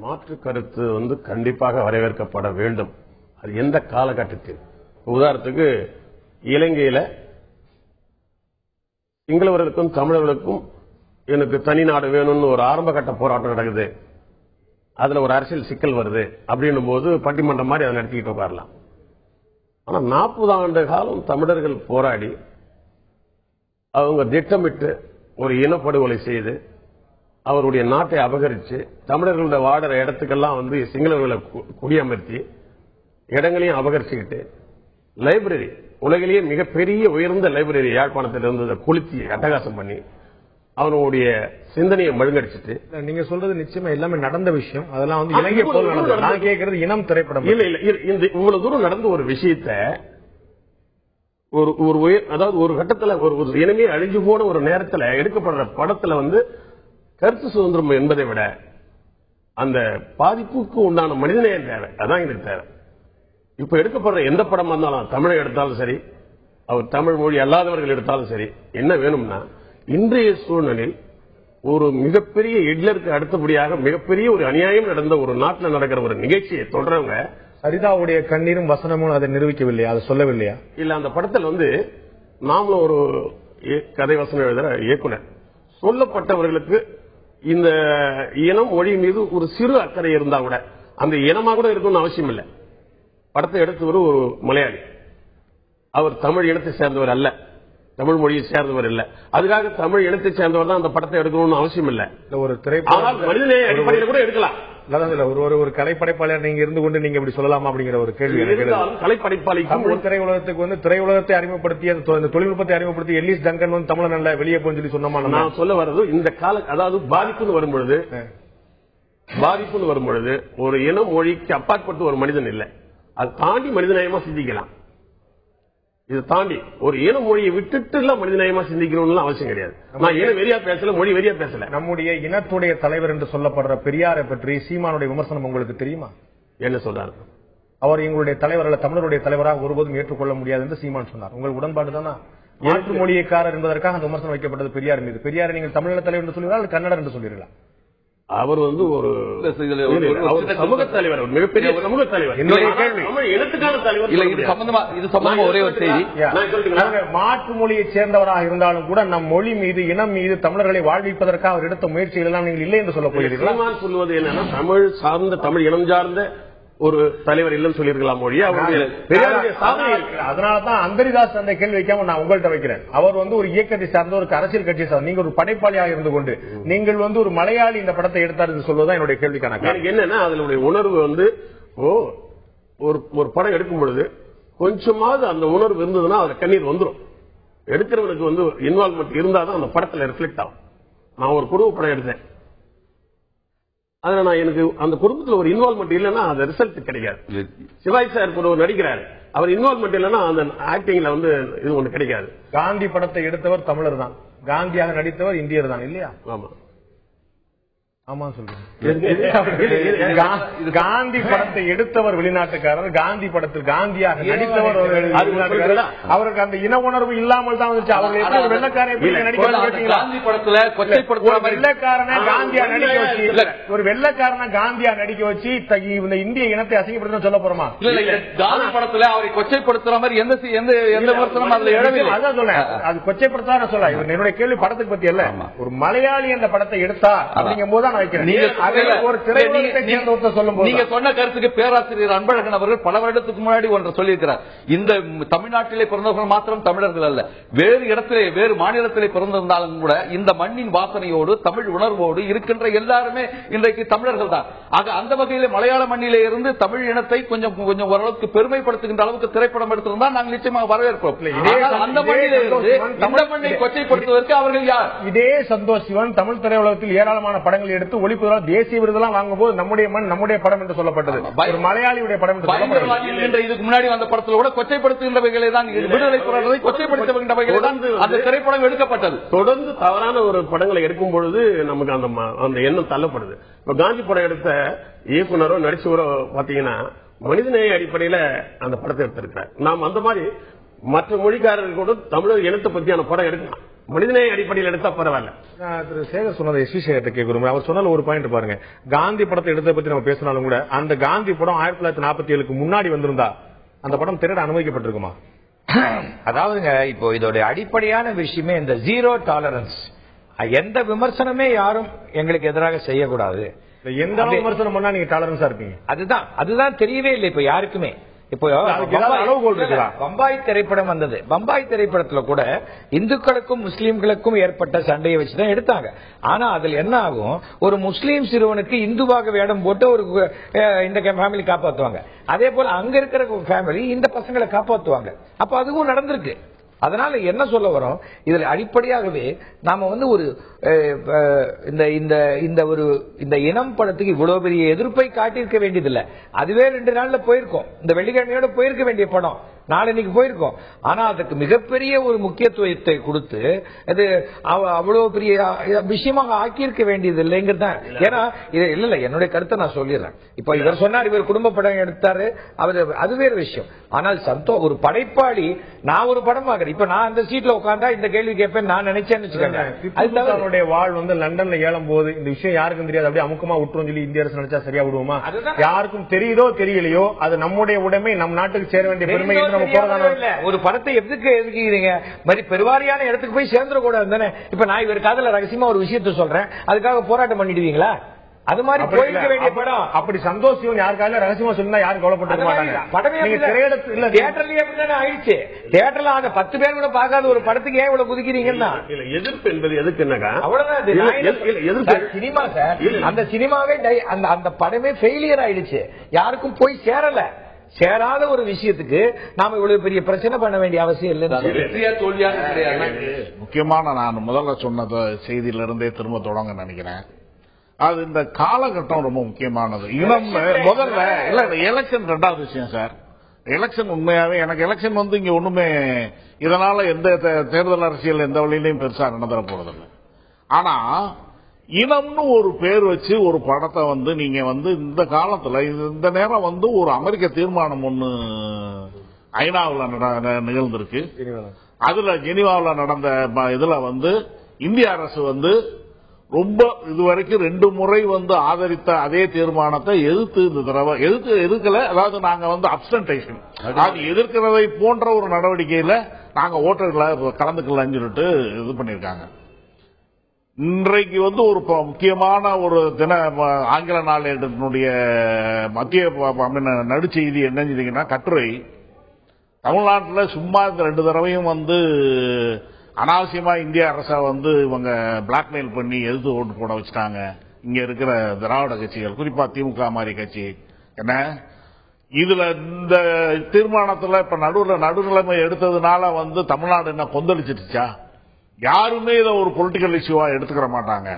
மாற்று கருத்து கண்டிப்பாக வரவேற்கப்பட வேண்டும். அது எந்த காலகட்டத்தில், உதாரணத்துக்கு இலங்கையில சிங்களவர்களுக்கும் தமிழர்களுக்கும் எனக்கு தனி நாடு வேணும்னு ஒரு ஆரம்ப கட்ட போராட்டம் நடக்குது, அதுல ஒரு அரசியல் சிக்கல் வருது அப்படின்னும் போது பட்டிமன்றம் மாதிரி அதை நடத்திக்கிட்டு உட்காரலாம். ஆனா 40 ஆண்டு காலம் தமிழர்கள் போராடி அவங்க திட்டமிட்டு ஒரு இனப்படுகொலை செய்து அவருடைய நாட்டை அபகரிச்சு தமிழர்களுடைய வாடுற இடத்துக்கெல்லாம் சிங்களவர்களை குடியமர்த்தி இடங்களையும் அபகரிச்சுக்கிட்டு லைப்ரரி, உலகிலேயே மிகப்பெரிய உயர்ந்த லைப்ரரி யாழ்ப்பாணத்தில் இருந்ததை கொளுத்தி அட்டகாசம் பண்ணி அவனுடைய சிந்தனையை மழுங்கடிச்சிட்டு, நீங்க சொல்றது நிச்சயமா எல்லாமே நடந்த விஷயம். அதெல்லாம் இலங்கை போல் நடந்தது. நான் கேட்கறது இனம் திரைப்படம் இல்ல. இந்த இவ்வளவு தூரம் நடந்த ஒரு விஷயத்த அதாவது ஒரு கட்டத்தில் ஒரு இனமே அழிஞ்சு போன ஒரு நேரத்தில் எடுக்கப்படுற படத்துல கருத்து சுதந்திரம் என்பதை விட அந்த பாதிப்புக்கு உண்டான மனிதநேயம் தேவை. அதான் எனக்கு தேவை. இப்ப எடுக்கப்படுற எந்த படம் வந்தாலும், தமிழை எடுத்தாலும் சரி, அவர் தமிழ் மொழி அல்லாதவர்கள் எடுத்தாலும் சரி, என்ன வேணும்னா இன்றைய சூழ்நிலையில் ஒரு மிகப்பெரிய ஹிட்லருக்கு அடுத்தபடியாக மிகப்பெரிய ஒரு அநியாயம் நடந்த ஒரு நாட்டில் நடக்கிற ஒரு நிகழ்ச்சியை தொடர்றவங்க சரிதாவுடைய கண்ணீரும் வசனமும் அதை நிரூபிக்கவில்லையா, அதை சொல்லவில்லையா? இல்ல, அந்த படத்தில் நாமளும் ஒரு கதை வசனம் எழுதுற இயக்குனர் சொல்லப்பட்டவர்களுக்கு இந்த இனம் மொழி மீது ஒரு சிறு அக்கறை இருந்தா கூட அந்த இனமா கூட இருக்கணும்னு அவசியம் இல்லை. படத்தை எடுத்தவர் ஒரு மலையாளி, அவர் தமிழ் இனத்தை சேர்ந்தவர் அல்ல, தமிழ் மொழியை சேர்ந்தவர் இல்ல. அதுக்காக தமிழ் இனத்தை சேர்ந்தவர் தான் அந்த படத்தை எடுக்கணும்னு அவசியம் இல்ல. ஒரு திரைப்படம் மனிதநேய அடிப்படையில் கூட எடுக்கலாம். ஒரு கலைப்படைப்பாளர் நீங்க இருந்து கொண்டு நீங்க இப்படி சொல்லலாமா அப்படிங்கிற ஒரு கேள்வி. கலைப்படைப்பாளி திரையுலகத்துக்கு திரையுலகத்தை அறிமுகப்படுத்தி அந்த தொழில்நுட்பத்தை அறிமுகப்படுத்தி எல்லிஸ் டங்கன் தமிழ் நல்ல வெளியே போய் சொல்லி சொன்னோமா? நான் சொல்ல வர்றது இந்த கால, அதாவது பாதிப்புன்னு வரும்பொழுது ஒரு இன மொழிக்கு அப்பாற்பட்டு ஒரு மனிதன் இல்லை, அது தாண்டி மனிதநேயமா சிந்திக்கலாம். இதை தாண்டி ஒரு இன மொழியை விட்டுட்டு எல்லாம் மனிதநேயமா சிந்திக்கணும்னு அவசியம் கிடையாது. நான் இன வெறியா பேசல, மொழி வெறியா பேசல. நம்முடைய இனத்துடைய தலைவர் என்று சொல்லப்படுற பெரியாரை பற்றி சீமானுடைய விமர்சனம் உங்களுக்கு தெரியுமா? என்ன சொல்றாரு? அவர் எங்களுடைய தலைவர்களை தமிழருடைய தலைவராக ஒருபோதும் ஏற்றுக்கொள்ள முடியாது என்று சீமான் சொன்னார். உங்களுக்கு உடன்பாடு தானா? மாற்று மொழியக்காரர் என்பதற்காக அந்த விமர்சனம் வைக்கப்பட்டது பெரியார் மீது. பெரியாரை நீங்கள் தமிழக தலைவர் என்று சொல்லுவீங்களா, கன்னடர் என்று சொல்லுவீங்களா? அவர் வந்து ஒரு சமூக தலைவர், மிகப்பெரிய சமூக தலைவர். என்னுடைய கேள்வி இனத்துக்கான தலைவர். இது சம்பந்தமா ஒரே ஒரு செய்தி. மாற்று மொழியை சேர்ந்தவராக இருந்தாலும் கூட நம் மொழி மீது, இனம் மீது தமிழர்களை வாழ்விப்பதற்காக அவர் எடுத்த முயற்சிகள் எல்லாம் நீங்கள் இல்லை என்று சொல்ல போகிறீர்களா? சொல்வது என்னன்னா, தமிழ் சார்ந்த, தமிழ் இனம் சார்ந்த ஒரு தலைவர் இல்லைன்னு சொல்லிருக்கலாம் மொழி. அதனாலதான் அந்தரிதாஸ் அந்த கேள்வி வைக்காம நான் உங்கள்கிட்ட வைக்கிறேன். அவர் வந்து ஒரு இயக்கத்தை சார்ந்த, ஒரு அரசியல் கட்சியை சார்ந்த, நீங்க ஒரு படைப்பாளியாக இருந்து கொண்டு நீங்கள் வந்து ஒரு மலையாளி இந்த படத்தை எடுத்தார் என்று சொல்வதுதான் என்னுடைய கேள்விக்கான எனக்கு என்னன்னா, அதனுடைய உணர்வு வந்து ஒரு படம் எடுக்கும் பொழுது கொஞ்சமாவது அந்த உணர்வு இருந்ததுன்னா அதுல கண்ணீர் வந்துடும். எடுக்கிறவனுக்கு வந்து இன்வால்வ்மெண்ட் இருந்தாதான் அந்த படத்துல ரிஃப்ளெக்ட் ஆகும். நான் ஒரு குடும்ப படம் எடுத்தேன், அதுல நான் எனக்கு அந்த குடும்பத்தில் ஒரு இன்வால்வ்மெண்ட் இல்லைன்னா அந்த ரிசல்ட் கிடைக்காது. சிவாஜி சார் ஒரு நடிக்கிறாரு, அவர் இன்வால்வ்மெண்ட் இல்லைன்னா அந்த ஆக்டிங்ல வந்து இது ஒண்ணு கிடைக்காது. காந்தி படத்தை எடுத்தவர் தமிழர் தான், காந்தியாக நடித்தவர் இந்தியர் தான் இல்லையா? ஆமா ஆமா சொல்றேன். காந்தி படத்தை எடுத்தவர் வெளிநாட்டுக்காரர், காந்தி படத்தில் காந்தியாக நடித்தவர் அவருக்கு அந்த இன உணர்வு இல்லாமல் தான் வந்துச்சு. அவர்கள் வெள்ளக்காரனை காந்தி படத்துல வெள்ளக்காரனை காந்தியா நடிக்க வச்சு, ஒரு வெள்ளக்காரனை காந்தியா நடிக்க வச்சு இந்த இந்திய இனத்தை அசிங்கப்படுத்த சொல்ல போறோமா? காந்தி படத்துல அவரை கொச்சைப்படுத்துற மாதிரி எந்த விமர்சனமும் அதுல எழவில்லை. அதான் சொல்றேன், அது கொச்சைப்படுத்தா சொல்ல. என்னுடைய கேள்வி படத்துக்கு பத்தி அல்ல, ஒரு மலையாளி அந்த படத்தை எடுத்தா அப்படிங்கும் போது நீங்க சொன்ன கருத்துக்கு பேராசிரியர் அன்பழகன் அவர்கள் பல வருடத்துக்கு முன்னாடி ஒன்றை சொல்லியிருக்கிறார். இந்த தமிழ்நாட்டிலே பிறந்தவர்கள் மாத்திரம் தமிழர்கள் அல்ல, வேறு இடத்திலே, வேறு மாநிலத்திலே பிறந்திருந்தாலும் கூட இந்த மண்ணின் வாசனையோடு, தமிழ் உணர்வோடு இருக்கின்ற எல்லாருமே இன்றைக்கு தமிழர்கள் தான். ஆக அந்த வகையிலே மலையாள மண்ணிலே இருந்து தமிழ் இனத்தை கொஞ்சம் கொஞ்சம் ஓரளவுக்கு பெருமைப்படுத்துகின்ற அளவுக்கு திரைப்படம் எடுத்திருந்தால் நாங்கள் நிச்சயமாக வரவேற்போம். அந்த மண்ணிலே இருந்து இந்த மண்ணை கொச்சைப்படுத்துவதற்கு அவர்கள் யார்? இதே சந்தோஷ் சிவன் தமிழ் திரையுலகத்தில் ஏராளமான படங்கள் எடுத்து ஒளிப்பதால் தேசிய விருதெல்லாம் வாங்கும் போது நம்முடைய மண் நம்முடைய படம் என்று சொல்லப்பட்டது, ஒரு மலையாளியுடைய படம் என்று சொல்லப்பட்டது. இதுக்கு முன்னாடி வந்த படத்தில் கூட கொச்சைப்படுத்துகின்றவைகளை தான், விடுதலை போராட்டத்தை கொச்சைப்படுத்துகின்றவைகளை தான் அந்த திரைப்படம் எடுக்கப்பட்டது. தொடர்ந்து தவறான ஒரு படங்களை எடுக்கும் பொழுது நமக்கு அந்த எண்ணம் தள்ளப்படுது. இப்ப காந்தி படம் எடுத்த இயக்குனரோ நடிச்சவரோ பாத்தீங்கன்னா மனிதநேய அடிப்படையில அந்த படத்தை எடுத்திருக்கிறார். நாம் அந்த மாதிரி மற்ற மொழிக்காரர்கள் கூட தமிழர் இனத்தை பத்தியான படம் எடுக்கலாம், மனிதநேய அடிப்படையில் எடுத்தா பரவாயில்ல. திரு சேகர் சொன்னதை எஸ் வி சேகர்ட்ட கேட்கிறோம். அவர் சொன்ன ஒரு பாயிண்ட் பாருங்க, காந்தி படத்தை எடுத்த பத்தி நம்ம பேசினாலும் கூட அந்த காந்தி படம் 1947 முன்னாடி வந்திருந்தா அந்த படம் திரையிட அனுமதிக்கப்பட்டிருக்குமா? அதாவதுங்க, இப்போ இதோட அடிப்படையான விஷயமே இந்த ஜீரோ டாலரன்ஸ். எந்த விமர்சனமே யாரும் எங்களுக்கு எதிராக செய்யக்கூடாது. எந்த விமர்சனம் பண்ணா நீங்க டாலரன்ஸா இருப்பீங்க, அதுதான் தெரியவே இல்லை இப்ப யாருக்குமே. இப்போ பம்பாய் திரைப்படம் வந்தது. பம்பாய் திரைப்படத்துல கூட இந்துக்களுக்கும் முஸ்லீம்களுக்கும் ஏற்பட்ட சண்டையை வச்சுதான் எடுத்தாங்க. ஆனா அதுல என்ன ஆகும், ஒரு முஸ்லீம் சிறுவனுக்கு இந்துவாக வேடம் போட்டு ஒரு இந்த ஃபேமிலி காப்பாத்துவாங்க, அதே போல அங்க இருக்கிற ஃபேமிலி இந்த பசங்களை காப்பாத்துவாங்க. அப்ப அதுவும் நடந்திருக்கு. அதனால என்ன சொல்ல வரோம், இதுல அடிப்படையாகவே நாம வந்து ஒரு இந்த இனம் படத்துக்கு இவ்வளவு பெரிய எதிர்ப்பை காட்டியிருக்க வேண்டியதில்லை. அதுவே 2 நாள்ல போயிருக்கோம். இந்த வெள்ளிக்கிழமையோட போயிருக்க வேண்டிய படம் நாளைக்கு போயிருக்கோம். ஆனா அதுக்கு மிகப்பெரிய ஒரு முக்கியத்துவத்தை கொடுத்து அது அவ்வளவு பெரிய விஷயமாக ஆக்கியிருக்க வேண்டியது இல்லைங்கிறது. ஏன்னா இது இல்ல, என்னுடைய கருத்தை நான் சொல்லிடுறேன். இப்ப இவர் சொன்னார், இவர் குடும்ப படம் எடுத்தாரு, அது வேறு விஷயம். ஆனால் ஒரு படைப்பாளி, நான் ஒரு படம் பார்க்கிறேன், இப்ப நான் அந்த சீட்ல உட்கார்ந்தா இந்த கேள்வி கேட்பேன் நான் நினைச்சேன்னு வச்சுக்கோங்க. வாழ் வந்து லண்டன்ல ஏழும் போது இந்த விஷயம் யாருக்கும் தெரியாது, அப்படியே அமுக்கமா விட்டுரும் சொல்லி இந்திய அரசு நினைச்சா சரியா விடுவோமா? யாருக்கும் தெரியுதோ தெரியலையோ அது நம்முடைய உடைமை, நம் நாட்டுக்கு சேர வேண்டிய பெருமை. ஒரு படத்தை எதுக்கு எதுக்கிறீங்க, பெருவாரியான இடத்துக்கு போய் சேர்ந்துடக்கூடாது தானே. இப்ப நான் இவர் காதல ரகசியமா ஒரு விஷயத்த சொல்றேன், அதுக்காக போராட்டம் பண்ணிடுவீங்களா? அது மாதிரி போயிருக்க வேண்டிய படம். அப்படி சந்தோஷம் யாருக்காக ரகசியமா சொன்னா யாரும் கவலைப்பட்டு மாட்டாங்க. படமே ஆயிடுச்சு. தியேட்டர்ல அந்த 10 பேர் கூட பார்க்காத ஒரு படத்துக்கு ஏன் இவ்வளவு குதிக்கிறீங்கன்னா எதிர்ப்பு என்பது எதுக்கு? அவ்வளவுதான் சினிமா சார். அந்த சினிமாவே அந்த படமே ஃபெயிலியர் ஆயிடுச்சு, யாருக்கும் போய் சேரல. சேராத ஒரு விஷயத்துக்கு நாம இவ்வளவு பெரிய பிரச்சனை பண்ண வேண்டிய அவசியம் இல்லை. முக்கியமான நான் முதல்ல சொன்னது செய்தியிலிருந்தே திரும்ப தொடங்க நினைக்கிறேன். அது இந்த காலகட்டம் ரொம்ப முக்கியமானது. இனம் முதல்ல இல்ல, எலெக்ஷன் 2வது விஷயம் சார். எலெக்ஷன் உண்மையாவே எனக்கு எலெக்ஷன் வந்து இங்க ஒண்ணுமே இதனால எந்த தேர்தல் அரசியல் எந்த வழியிலையும் பெருசா நடந்துட போறதில்லை. ஆனா இனம்னு ஒரு பேர் வச்சு ஒரு படத்தை வந்து நீங்க வந்து இந்த காலத்துல இந்த நேரம் வந்து ஒரு அமெரிக்க தீர்மானம் ஒண்ணு ஐநாவில் நிகழ்ந்திருக்கு. அதுல ஜெனீவாவில் நடந்த இதுல வந்து இந்திய அரசு வந்து ரொம்ப இதுவரைக்கும் 2 முறை வந்து ஆதரித்த அதே தீர்மானத்தை எதிர்த்து இந்த தடவை எதிர்க்கல. அதாவது நாங்க வந்து அப்சன்டேஷன் அது எதிர்க்கிறதை போன்ற ஒரு நடவடிக்கையில நாங்க ஓட்டர்களை கலந்துக்கலன்னு சொல்லிட்டு இது பண்ணிருக்காங்க. இன்றைக்கு வந்து ஒரு முக்கியமான ஒரு ஆங்கில நாளேட்டினுடைய மத்திய நடுச்செய்தி என்னன்னு கட்டுரை, தமிழ்நாட்டில் சும்மா இந்த 2 தடவையும் வந்து அனாவசியமா இந்திய அரசை வந்து இவங்க பிளாக்மெயில் பண்ணி எதிர்த்து ஓட்டு போட வச்சுட்டாங்க. இங்க இருக்கிற திராவிட கட்சிகள், குறிப்பா திமுக மாதிரி கட்சி என்ன இதுல இந்த தீர்மானத்துல இப்ப நடுநிலைமை எடுத்ததுனால வந்து தமிழ்நாடு என்ன கொந்தளிச்சிருச்சா? யாருமே இதை ஒரு பொலிட்டிக்கல் இஷ்யூவா எடுத்துக்கிற மாட்டாங்க.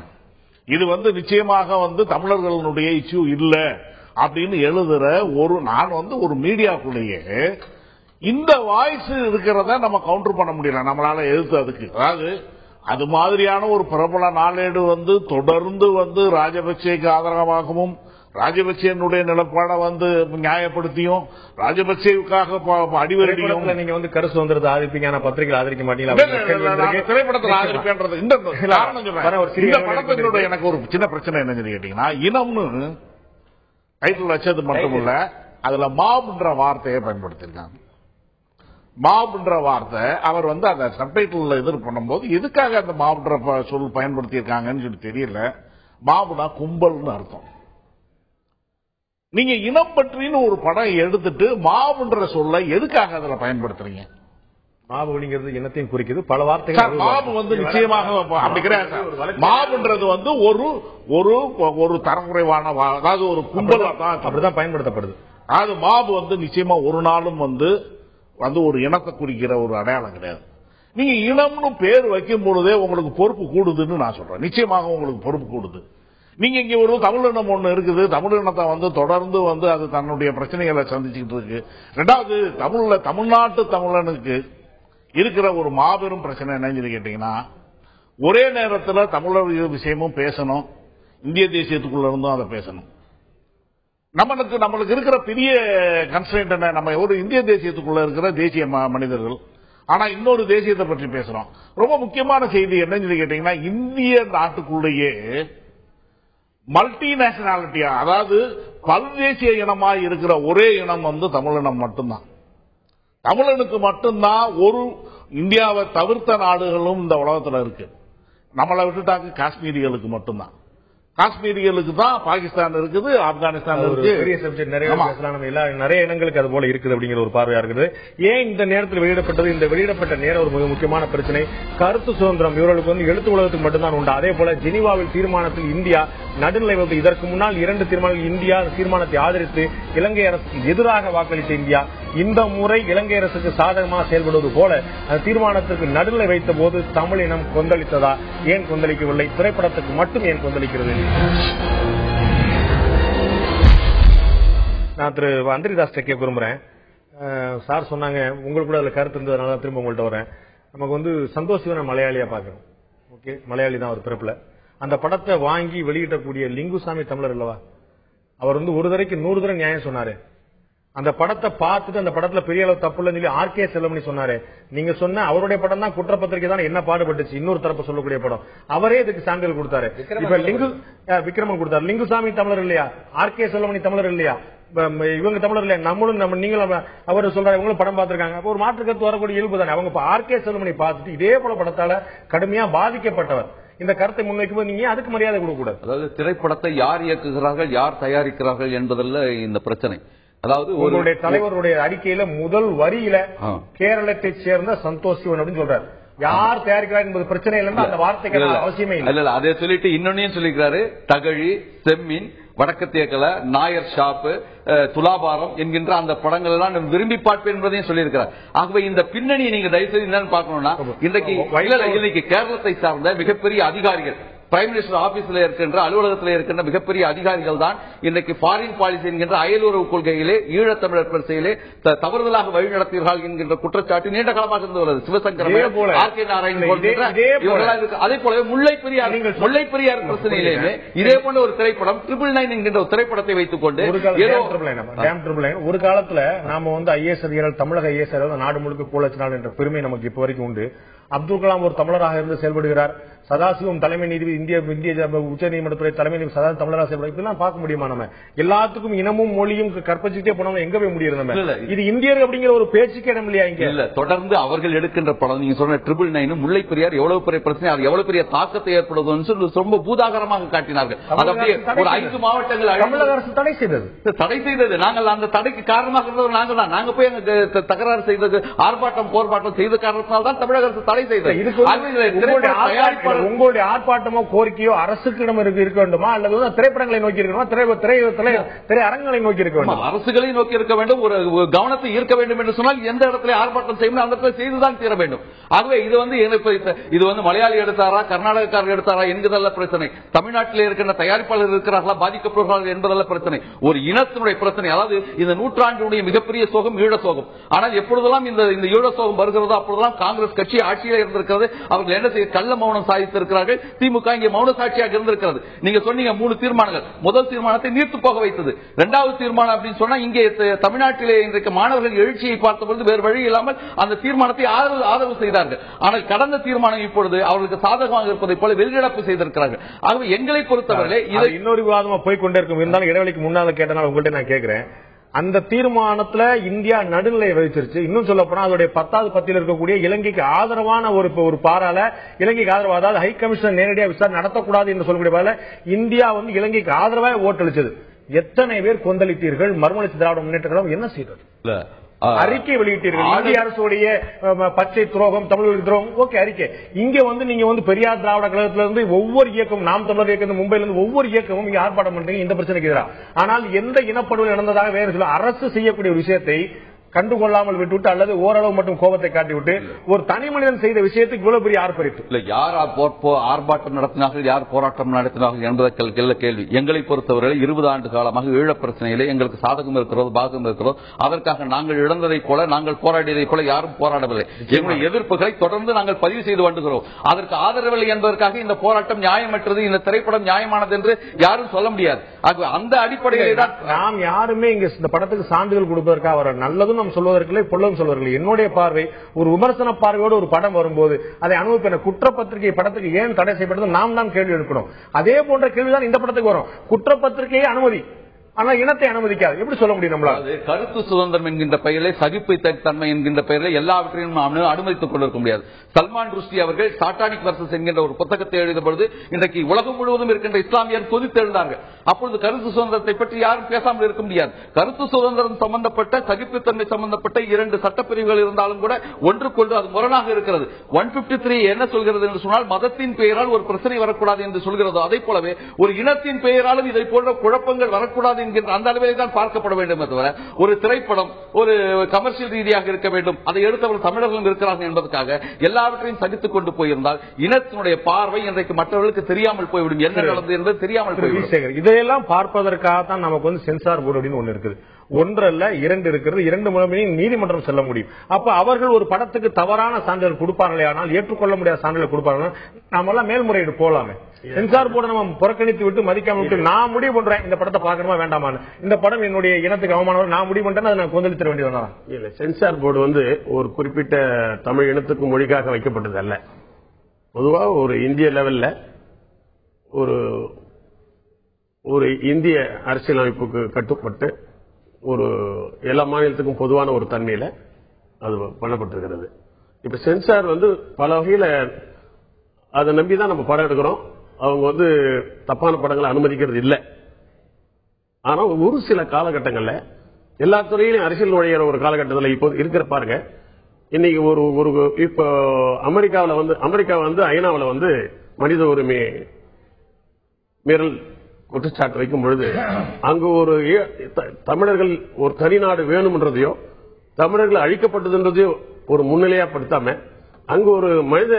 இது வந்து நிச்சயமாக வந்து தமிழர்களுடைய இஷ்யூ இல்ல அப்படின்னு எழுதுற நான் வந்து ஒரு மீடியாக்குள்ளேயே இந்த வாய்ஸ் இருக்கிறத நம்ம கவுண்டர் பண்ண முடியல, நம்மளால எதிர்த்து. அதுக்கு அதாவது அது மாதிரியான ஒரு பிரபல நாளேடு வந்து தொடர்ந்து வந்து ராஜபக்சேக்கு ஆதரவாகவும் ராஜபக்சேனுடைய நிலப்பாடை வந்து நியாயப்படுத்தியும் ராஜபக்சேவுக்காக அடிவரடியும் நீங்க வந்து கருத்து வந்துருது ஆதரிப்பீங்க, பத்திரிகை ஆதரிக்க மாட்டீங்களா? திரைப்படத்தில் ஆதரிப்பேன்றது இந்த படத்தினுடைய எனக்கு ஒரு சின்ன பிரச்சனை என்னன்னு கேட்டீங்கன்னா, இனம்னு டைட்டில் வச்சது மட்டும் இல்ல, அதுல மாப்ன்ற வார்த்தையை பயன்படுத்திருக்காங்க. மாப்ன்ற வார்த்தை அவர் வந்து அந்த சப்டைட்டில் எதிர் பண்ணும்போது எதுக்காக அந்த மாப்ன்ற சொல் பயன்படுத்தி இருக்காங்கன்னு சொல்லி தெரியல. மாப்னா கும்பல்னு அர்த்தம். நீங்க இனம் பற்றின்னு ஒரு படம் எடுத்துட்டு மாப்ன்ற சொல்ல எதுக்காக அதுல பயன்படுத்துறீங்க? மாபுங்கிறது இனத்தையும் குறிக்குது, பல வார்த்தைகள். மாபு வந்து நிச்சயமாக அப்படி கிடையாது. மாபுன்றது வந்து ஒரு தரக்குறைவான, அதாவது ஒரு கும்பல் அப்படிதான் பயன்படுத்தப்படுது. அது மாபு வந்து நிச்சயமா ஒரு நாளும் வந்து ஒரு இனத்தை குறிக்கிற ஒரு அடையாளம் கிடையாது. நீங்க இனம்னு பேர் வைக்கும் பொழுதே உங்களுக்கு பொறுப்பு கூடுதுன்னு நான் சொல்றேன். நிச்சயமாக உங்களுக்கு பொறுப்பு கூடுது. நீங்க இங்க ஒரு தமிழினம் ஒண்ணு இருக்குது, தமிழினத்தை வந்து தொடர்ந்து வந்து அது தன்னுடைய பிரச்சனைகளை சந்திச்சுக்கிட்டு இருக்கு. 2வது தமிழ்நாட்டு தமிழனுக்கு இருக்கிற ஒரு மாபெரும் பிரச்சனை என்னன்னு கேட்டீங்கன்னா, ஒரே நேரத்தில் தமிழர் விஷயமும் பேசணும், இந்திய தேசியத்துக்குள்ள இருந்தும் அதை பேசணும். நம்மளுக்கு இருக்கிற பெரிய கன்ஸ்ட்ரெயின்ட் என்ன? நம்ம ஒரு இந்திய தேசியத்துக்குள்ள இருக்கிற தேசிய மனிதர்கள், ஆனா இன்னொரு தேசியத்தை பற்றி பேசுறோம். ரொம்ப முக்கியமான செய்தி என்னன்னு கேட்டீங்கன்னா, இந்திய நாட்டுக்குள்ளேயே மல்டி நேஷனாலிட்டியா, அதாவது பல்தேசிய இனமா இருக்கிற ஒரே இனம் வந்து தமிழினம் மட்டும்தான். தமிழனுக்கு மட்டும்தான் ஒரு இந்தியாவை தவிர்த்த நாடுகளும் இந்த உலகத்தில் இருக்கு. நம்மளை விட்டுட்டாங்க காஷ்மீரிகளுக்கு மட்டும்தான். காஷ்மீரிகளுக்கு தான் பாகிஸ்தான் இருக்குது, ஆப்கானிஸ்தான் இருக்கு. பெரிய சப்ஜெக்ட் நிறைய பேசலாம். நிறைய இனங்களுக்கு அது போல இருக்குது அப்படிங்கிற ஒரு பார்வையா இருக்குது. ஏன் இந்த நேரத்தில் வெளியிடப்பட்டது? இந்த வெளியிடப்பட்ட நேரம் ஒரு மிக முக்கியமான பிரச்சனை. கருத்து சுதந்திரம் இவர்களுக்கு வந்து எழுத்து உலகத்துக்கு மட்டும்தான் உண்டு. அதே போல ஜெனீவாவில் தீர்மானத்தில் இந்தியா நடுநிலை வந்து இதற்கு முன்னால் 2 தீர்மானங்கள் இந்தியா தீர்மானத்தை ஆதரித்து இலங்கை அரசுக்கு எதிராக வாக்களித்த இந்தியா இந்த முறை இலங்கை அரசுக்கு சாதகமாக செயல்படுவது போல அந்த தீர்மானத்திற்கு நடுநிலை வைத்த போது தமிழ் இனம் கொந்தளித்ததா? ஏன் கொந்தளிக்கவில்லை? திரைப்படத்துக்கு மட்டும் ஏன் கொந்தளிக்கிறது? நான் திரு அந்திரிதாஸ் கேட்க விரும்புறேன். சார் சொன்னாங்க உங்களுக்கு கூட அதுல கருத்து இருந்ததுனால திரும்ப உங்கள்கிட்ட வரேன். நமக்கு வந்து சந்தோஷ் சிவனை மலையாளியா பாக்குறோம். ஓகே, மலையாளி தான் அவர் பிறப்புல. அந்த படத்தை வாங்கி வெளியிடக்கூடிய லிங்குசாமி தமிழர் அல்லவா? அவர் வந்து ஒரு தடவைக்கு 100 தடவை நியாயம் சொன்னாரு. அந்த படத்தை பார்த்துட்டு அந்த படத்துல பெரிய அளவு தப்பு இல்லைன்னு சொல்லி ஆர்கே செல்வமணி சொன்னாரு. நீங்க சொன்ன அவருடைய படம் தான் குற்றப்பத்திரிகை தான் என்ன பாடுபட்டுச்சு, இன்னொரு தரப்பு சொல்லக்கூடிய படம். அவரே இதுக்கு சான்றிதழ் கொடுத்தாரு. இப்ப விக்ரமன் கொடுத்தாரு. லிங்குசாமி தமிழர் இல்லையா? ஆர்கே செல்வமணி தமிழர் இல்லையா? இவங்க தமிழர் இல்லையா? நம்மளும் நீங்களும் அவர் சொல்றாரு இவங்களும் படம் பார்த்திருக்காங்க. ஒரு மாற்று கருத்து வரக்கூடிய இயல்பு தானே. அவங்க ஆர்கே செல்வமணி பார்த்துட்டு இதே போல படத்தால கடுமையா பாதிக்கப்பட்டவர் இந்த கருத்தை முன்வைக்கும் போது நீங்க அதுக்கு மரியாதை கொடுக்க கூடாது. அதாவது திரைப்படத்தை யார் இயக்குகிறார்கள், யார் தயாரிக்கிறார்கள் என்பதில் இந்த பிரச்சனை. அதாவது உங்களுடைய தலைவருடைய அறிக்கையில முதல் வரியில கேரளத்தை சேர்ந்த சந்தோஷ் சிவன் அப்படின்னு சொல்றாரு. யார் தயாரிக்கிறார் என்பது பிரச்சனை இல்லைன்னா அந்த வார்த்தைக்கு அவசியமே இல்லை. அதை சொல்லிட்டு இன்னொன்னையும் சொல்லிக்கிறாரு. தகழி, செம்மின், வடக்கு தேக்கல, நாயர் ஷாப்பு, துலாபாரம் என்கின்ற அந்த படங்கள் எல்லாம் விரும்பி பார்ப்பேன் என்பதையும் சொல்லியிருக்கிறார். ஆகவே இந்த பின்னணியை நீங்க தயவுசெய்து என்னன்னு பார்க்கணும்னா, இன்றைக்கு கேரளத்தை சார்ந்த மிகப்பெரிய அதிகாரிகள் பிரைம் மினிஸ்டர் ஆபீஸ்ல இருக்கின்ற அலுவலகத்தில் இருக்கின்ற மிகப்பெரிய அதிகாரிகள் தான் இன்னைக்கு ஃபாரின் பாலிசி என்கின்ற அயலுறவு கொள்கையிலே ஈழத்தமிழர் பிரச்சனையிலே தவறுதலாக வழிநடத்தீர்கள் என்கின்ற குற்றச்சாட்டு நீண்ட காலமாக இருந்து வருகிறது. சிவசங்கர், ஆர் கே நாராயணன், அதே போலவே முல்லை பெரியார் பிரச்சனையிலேயே இதே போன்ற ஒரு திரைப்படம் 999 என்கின்ற ஒரு திரைப்படத்தை வைத்துக் கொண்டு ஒரு காலத்துல நாம ஐஏஎஸ் அதிகாரிகள், தமிழக ஐஏஎஸ் அதிகாரிகள் நாடு முழுக்க கோலச்சினால் என்ற பெருமை நமக்கு இப்ப வரைக்கும் உண்டு. அப்துல் கலாம் ஒரு தமிழராக இருந்து செயல்படுகிறார். சதாசிவம் தலைமை நீதிபதி, இந்திய உச்சநீதிமன்றத்துறை தலைமை நீதிபதி சதா தமிழராக செயல்படுறார். இதெல்லாம் பார்க்க முடியுமா? நம்ம எல்லாத்துக்கும் இனமும் மொழியும் கற்பச்சிட்டே போனோம், எங்க போய் முடியும்? நம்ம இது இந்தியர் அப்படிங்கிற ஒரு பேச்சுக்கே இடம் இல்லையா? இங்க இல்ல, தொடர்ந்து அவர்கள் எடுக்கின்ற படம் நீங்க சொன்ன 999 முல்லை பெரியார் எவ்வளவு பெரிய பிரச்சனை, அது எவ்வளவு பெரிய தாக்கத்தை ஏற்படுதுன்னு சொல்லி ரொம்ப பூதாகரமாக காட்டினார்கள். ஒரு 5 மாவட்டங்கள் தமிழக அரசு தடை செய்தது. நாங்கள் அந்த தடைக்கு காரணமாக இருந்தவர் நாங்கள் தான். நாங்க போய் அங்க தகராறு செய்தது, ஆர்ப்பாட்டம் போராட்டம் செய்த காரணத்தினால் தான் தமிழக அரசு தடை செய்தது. உங்களுடைய ஆர்ப்பாட்டமோ கோரிக்கையோ அரசுக்கிடம் இருக்க வேண்டுமா, அல்லது திரைப்படங்களை நோக்கி இருக்கணுமா, திரையரங்களை நோக்கி இருக்க வேண்டும்? அரசுகளை நோக்கி இருக்க வேண்டும். ஒரு கவனத்தை ஈர்க்க வேண்டும் என்று சொன்னால் எந்த இடத்துல ஆர்ப்பாட்டம் செய்யணும் அந்த இடத்துல செய்துதான் தீர வேண்டும். ஆகவே இது மலையாளி எடுத்தாரா, கர்நாடகக்காரர் எடுத்தாரா என்கிறதல்ல பிரச்சனை. தமிழ்நாட்டில் இருக்கின்ற தயாரிப்பாளர்கள் இருக்கிறார்களா, பாதிக்கப்படுகிறார்கள் என்பதல்ல பிரச்சனை. ஒரு இனத்தினுடைய பிரச்சனை. அதாவது இந்த நூற்றாண்டுடைய மிகப்பெரிய சோகம் ஈழ சோகம். ஆனால் எப்பொழுதெல்லாம் இந்த ஈழ சோகம் வருகிறதோ அப்பொழுதெல்லாம் காங்கிரஸ் கட்சி ஆட்சியில் இருந்திருக்கிறது. அவர்கள் என்ன செய்ய கள்ள மௌனம் சாதித்திருக்கிறார்கள். திமுக இங்கே மௌன சாட்சியாக இருந்திருக்கிறது. நீங்க சொன்னீங்க 3 தீர்மானங்கள். முதல் தீர்மானத்தை நீர்த்து போக வைத்தது. இரண்டாவது தீர்மானம் அப்படின்னு சொன்னா இங்கே தமிழ்நாட்டிலே இன்றைக்கு மாணவர்கள் எழுச்சியை பார்த்தபோது வேறு வழி இல்லாமல் அந்த தீர்மானத்தை ஆதரவு செய்தார்கள். ஆனால் கடந்த தீர்மானம் இப்பொழுது அவர்களுக்கு சாதகமாக இருப்பதை போல வெளிநடப்பு செய்திருக்கிறார்கள். ஆகவே எங்களை பொறுத்தவரை இதை இன்னொரு விவாதமா போய்கொண்டே இருக்கும். இருந்தாலும் இடைவெளிக்கு முன்னால கேட்டனால உங்கள்கிட்ட நான் கேட்கிறேன், அந்த தீர்மானத்துல இந்தியா நடுநிலை வகிச்சிருச்சு. இன்னும் சொல்ல போனா அதோடைய 10வது பத்தியில் இருக்கக்கூடிய இலங்கைக்கு ஆதரவான ஒரு பாரால இலங்கைக்கு ஆதரவாக, அதாவது ஹை கமிஷனர் நேரடியாக விசாரணை நடத்தக்கூடாது என்று சொல்லக்கூடிய இந்தியா இலங்கைக்கு ஆதரவாக ஓட்டளிச்சது. எத்தனை பேர் கொந்தளித்தீர்கள்? மறுமலர்ச்சி திராவிட முன்னேற்ற கழகம் என்ன செய்தது? அறிக்கை வெளியிட்டீர்கள். இந்திய அரசுடைய பச்சை துரோகம், தமிழ் துரோகம், ஓகே அறிக்கை. இங்க நீங்க பெரியார் திராவிட கழகத்திலிருந்து ஒவ்வொரு இயக்கம், நாம் தமிழர் இயக்கம், மும்பையில இருந்து ஒவ்வொரு இயக்கமும் இங்க ஆர்ப்பாட்டம் பண்றீங்க இந்த பிரச்சனைக்கு எதிராக. ஆனால் எந்த இனப்படுகொலை நடந்ததாக வேறு சொல்ல அரசு செய்யக்கூடிய விஷயத்தை கண்டுகொள்ளாமல் விட்டுவிட்டு அல்லது ஓரளவு மட்டும் கோபத்தை காட்டிவிட்டு ஒரு தனி மனிதன் செய்த விஷயத்துக்கு இவ்வளவு பெரிய ஆர்ப்பரிப்பு இல்ல. யார் ஆர்ப்பாட்டம் நடத்தினார்கள், யார் போராட்டம் நடத்தினார்கள் என்பதற்கு கேள்வி. எங்களை பொறுத்தவரை 20 ஆண்டு காலமாக ஈழப் பிரச்சனையிலே எங்களுக்கு சாதகம் இருக்கிறது, பாதகம் இருக்கிறது. அதற்காக நாங்கள் இழந்ததை போல, நாங்கள் போராடியதை போல யாரும் போராடவில்லை. எங்களுடைய எதிர்ப்புகளை தொடர்ந்து நாங்கள் பதிவு செய்து வந்துகிறோம். அதற்கு ஆதரவில்லை என்பதற்காக இந்த போராட்டம் நியாயமற்றது, இந்த திரைப்படம் நியாயமானது என்று யாரும் சொல்ல முடியாது. அந்த அடிப்படையில் தான் நாம் யாருமே இங்க இந்த படத்துக்கு சான்றிதழ் கொடுப்பதற்காக வர நல்லதும் சொல்வதற்கில்லை, பொருளும் சொல்வதற்கில்லை. என்னுடைய பார்வை ஒரு விமர்சன பார்வையோடு ஒரு படம் வரும்போது அதை அனுமதி குற்றப்பத்திரிகை படத்துக்கு ஏன் தடை செய்யப்பட்டது நாம் தான் கேள்வி எடுக்கணும். அதே போன்ற கேள்விதான் இந்த படத்துக்கு வரும். குற்றப்பத்திரிகையை அனுமதி, ஆனால் இனத்தை அனுமதிக்காது. எப்படி சொல்ல முடியும் நம்மளால? கருத்து சுதந்திரம் என்கின்ற பெயரிலே, சகிப்புத்தன்மை என்கின்ற பெயரில் எல்லாவற்றையும் அனுமதித்துக் கொண்டிருக்க முடியாது. சல்மான் ருஷ்டி அவர்கள் சாட்டானிக் வர்சஸ் என்கின்ற ஒரு புத்தகத்தை எழுதிய பொழுது இன்றைக்கு உலகம் முழுவதும் இருக்கின்ற இஸ்லாமியர் கொதித்து எழுந்தார்கள். அப்பொழுது கருத்து சுதந்திரத்தை பற்றி யாரும் பேசாமல் இருக்க முடியாது. கருத்து சுதந்திரம் சம்பந்தப்பட்ட, சகிப்புத்தன்மை சம்பந்தப்பட்ட 2 சட்டப்பிரிவுகள் இருந்தாலும் கூட ஒன்றுக்கொன்று அது முரணாக இருக்கிறது. 153 என்ன சொல்கிறது என்று சொன்னால், மதத்தின் பெயரால் ஒரு பிரச்சனை வரக்கூடாது என்று சொல்கிறது. அதே போலவே ஒரு இனத்தின் பெயராலும் இதை போன்ற குழப்பங்கள் வரக்கூடாது என்கின்ற அந்த அளவில் தான் பார்க்கப்பட வேண்டும். ஒரு திரைப்படம் ஒரு கமர்ஷியல் ரீதியாக இருக்க வேண்டும், அதை எடுத்தவர்கள் தமிழர்களும் இருக்கிறார்கள் என்பதற்காக எல்லாவற்றையும் சகித்துக் கொண்டு போயிருந்தால் இனத்தினுடைய பார்வை இன்றைக்கு மற்றவர்களுக்கு தெரியாமல் போய்விடும். என்ன நடந்தது என்பது தெரியாமல் போய்விடும். இதையெல்லாம் பார்ப்பதற்காகத்தான் நமக்கு சென்சார் போர்டு அப்படின்னு ஒன்று இருக்குது. ஒன்றல்ல 2 இருக்கிறது. 2 மூலமையும் நீதிமன்றம் செல்ல முடியும். அப்ப அவர்கள் ஒரு படத்துக்கு தவறான சான்றிதழ் கொடுப்பார்களே, ஆனால் ஏற்றுக்கொள்ள முடியாத சான்றிதழ் கொடுப்பார்கள், நாம எல்லாம் மேல்முறையீடு போலாமே. சென்சார் போர்டு நம்ம புறக்கணித்து விட்டு மதிக்காம விட்டு நான் முடிவு பண்றேன் இந்த படத்தை பார்க்கணுமா வேண்டாமான்னு, இந்த படம் என்னுடைய இனத்துக்கு அவமானம், நான் முடிவு பண்றேன், அதை நான் கொந்தளித்திட வேண்டியதுதான். இல்ல, சென்சார் போர்டு ஒரு குறிப்பிட்ட தமிழ் இனத்துக்கு மொழிக்காக வைக்கப்பட்டது அல்ல. பொதுவாக ஒரு இந்திய லெவல்ல ஒரு இந்திய அரசியலமைப்புக்கு கட்டுப்பட்டு ஒரு எல்லா மாநிலத்துக்கும் பொதுவான ஒரு தன்மையில அது பண்ணப்பட்டிருக்கிறது. இப்ப சென்சார் பல வகையில அதை நம்பிதான் நம்ம படம் எடுக்கிறோம். அவங்க தப்பான படங்களை அனுமதிக்கிறது இல்லை. ஆனா ஒரு சில காலகட்டங்கள்ல எல்லா துறையிலும் அரசியல் நுழையிற ஒரு காலகட்டத்தில் இப்போ இருக்கிற பாருங்க. இன்னைக்கு ஒரு இப்ப அமெரிக்கா ஐநாவில் மனித உரிமை மீறல் குற்றச்சாட்டு வைக்கும் பொழுது அங்கு தமிழர்கள் ஒரு தனிநாடு வேணும்ன்றதையோ தமிழர்கள் அழிக்கப்பட்டதுன்றதையோ ஒரு முன்னிலையா படுத்தாம அங்கு ஒரு மனித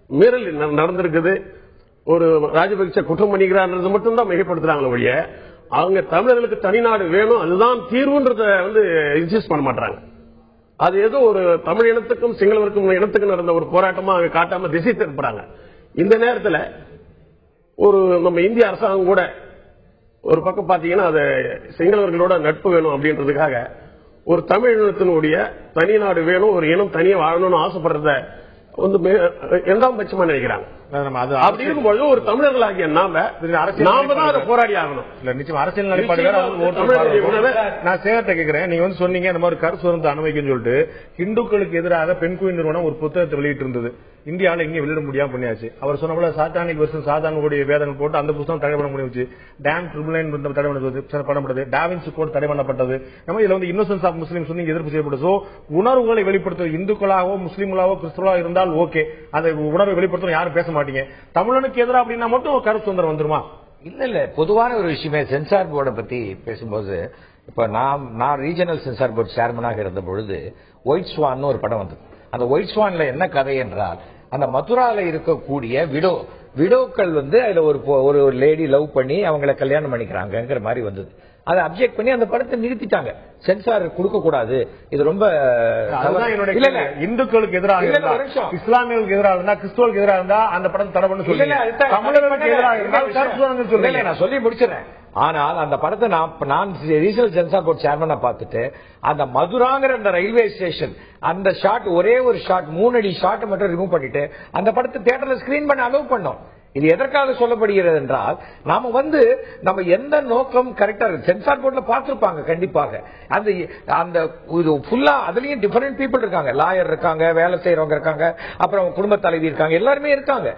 மீறல் நடந்திருக்குது, ஒரு ராஜபக்ச குற்றம் பண்ணிக்கிறார்ன்றது மட்டும்தான் மிகைப்படுத்துறாங்களே ஒழிய அவங்க தமிழர்களுக்கு தனிநாடு வேணும் அதுதான் தீர்வுன்றத இன்சிஸ்ட் பண்ண மாட்டாங்க. அது ஏதோ ஒரு தமிழ் இனத்துக்கும் சிங்களவருக்கும் இனத்துக்கும் நடந்த ஒரு போராட்டமா அவங்க காட்டாம திசை திருப்புறாங்க. இந்த நேரத்தில் ஒரு நம்ம இந்திய அரசாங்கம் கூட ஒரு பக்கம் பாத்தீங்கன்னா அது சிங்களவர்களோட நட்பு வேணும் அப்படின்றதுக்காக ஒரு தமிழ் இனத்தினுடைய தனிநாடு வேணும், ஒரு இனம் தனியா வாழணும்னு ஆசைப்படுறத இரண்டாம் பட்சமா நினைக்கிறாங்க. அப்படி இருக்கும்போது ஒரு தமிழர்களாகிய நாம தான் அதை போராடி ஆகணும். நிச்சயம் அரசியல் நிலைப்பாடு. நான் சேகத்தை கேட்கிறேன், நீங்க சொன்னீங்க இந்த மாதிரி கருத்து சுதந்திரம் அனுமதிக்குன்னு சொல்லிட்டு இந்துக்களுக்கு எதிராக பெண் குயின் நிறுவனம் ஒரு புத்தகத்தை வெளியிட்டு இருந்தது. இந்தியாவில் எங்கேயும் வெளியிட முடியாம பண்ணியாச்சு. அவர் சொன்ன போல சாத்தானிக் வருஷம் சாதானுடைய வேதனை போட்டு அந்த புத்தகம் தடை பண்ண முடிஞ்சு, டேம் ட்ரிபிள் தடை பண்ணப்பட்டது, டாவின்சி கோட் தடை பண்ணப்பட்டது. நம்ம இதுல இன்னோசன்ஸ் ஆஃப் முஸ்லீம் சொல்லி எதிர்ப்பு செய்யப்பட்டது. உணர்வுகளை வெளிப்படுத்துவது இந்துக்களாகவோ முஸ்லீம்களாவோ கிறிஸ்தவர்களாக இருந்தால் ஓகே, அதை உணர்வை வெளிப்படுத்தணும் யாரும் பேச மாட்டீங்க. தமிழனுக்கு எதிராக அப்படின்னா மட்டும் கருத்து சுதந்திரம் வந்துருமா? இல்ல பொதுவான ஒரு விஷயமே சென்சார் போர்டை பத்தி பேசும்போது, இப்ப நான் ரீஜனல் சென்சார் போர்டு சேர்மனாக இருந்த பொழுது ஒயிட் ஸ்வான் ஒரு படம் வந்தது. அந்த ஒயிட் ஸ்வான்ல என்ன கதை என்றால், அந்த மதுரால இருக்கக்கூடிய விடோக்கள் அதுல ஒரு லேடி லவ் பண்ணி அவங்களை கல்யாணம் பண்ணிக்கிறாங்கிற மாதிரி வந்தது. அதை அப்செக்ட் பண்ணி அந்த படத்தை நிறுத்திட்டாங்க. சென்சார் கொடுக்க கூடாது, இது ரொம்ப இந்துக்களுக்கு எதிராக, இஸ்லாமியர்களுக்கு எதிராக இருந்தா, கிறிஸ்துவர்களுக்கு எதிராக இருந்தா அந்த படத்தை தடை பண்ண சொல்லி நான் சொல்லி முடிச்சிடறேன். ஆனால் அந்த படத்தை நான் ரீஜனல் சென்சார் போர்டு சேர்மனா பார்த்துட்டு அந்த மதுராங்கிற அந்த ரயில்வே ஸ்டேஷன் அந்த ஷாட் ஒரே ஒரு ஷாட் 3 அடி ஷாட் மட்டும் ரிமூவ் பண்ணிட்டு அந்த படத்தை தியேட்டர்ல ஸ்கிரீன் பண்ண அலோவ் பண்ணோம். இது எதற்காக சொல்லப்படுகிறது என்றால், நாம நம்ம எந்த நோக்கம் கரெக்டா இருக்கு சென்சார் போர்ட்ல பார்த்திருப்பாங்க கண்டிப்பாக. அந்த ஃபுல்லா அதுலயும் டிஃபரெண்ட் பீப்புள் இருக்காங்க, லாயர் இருக்காங்க, வேலை செய்யறவங்க இருக்காங்க, அப்புறம் குடும்ப தலைவி இருக்காங்க, எல்லாருமே இருக்காங்க.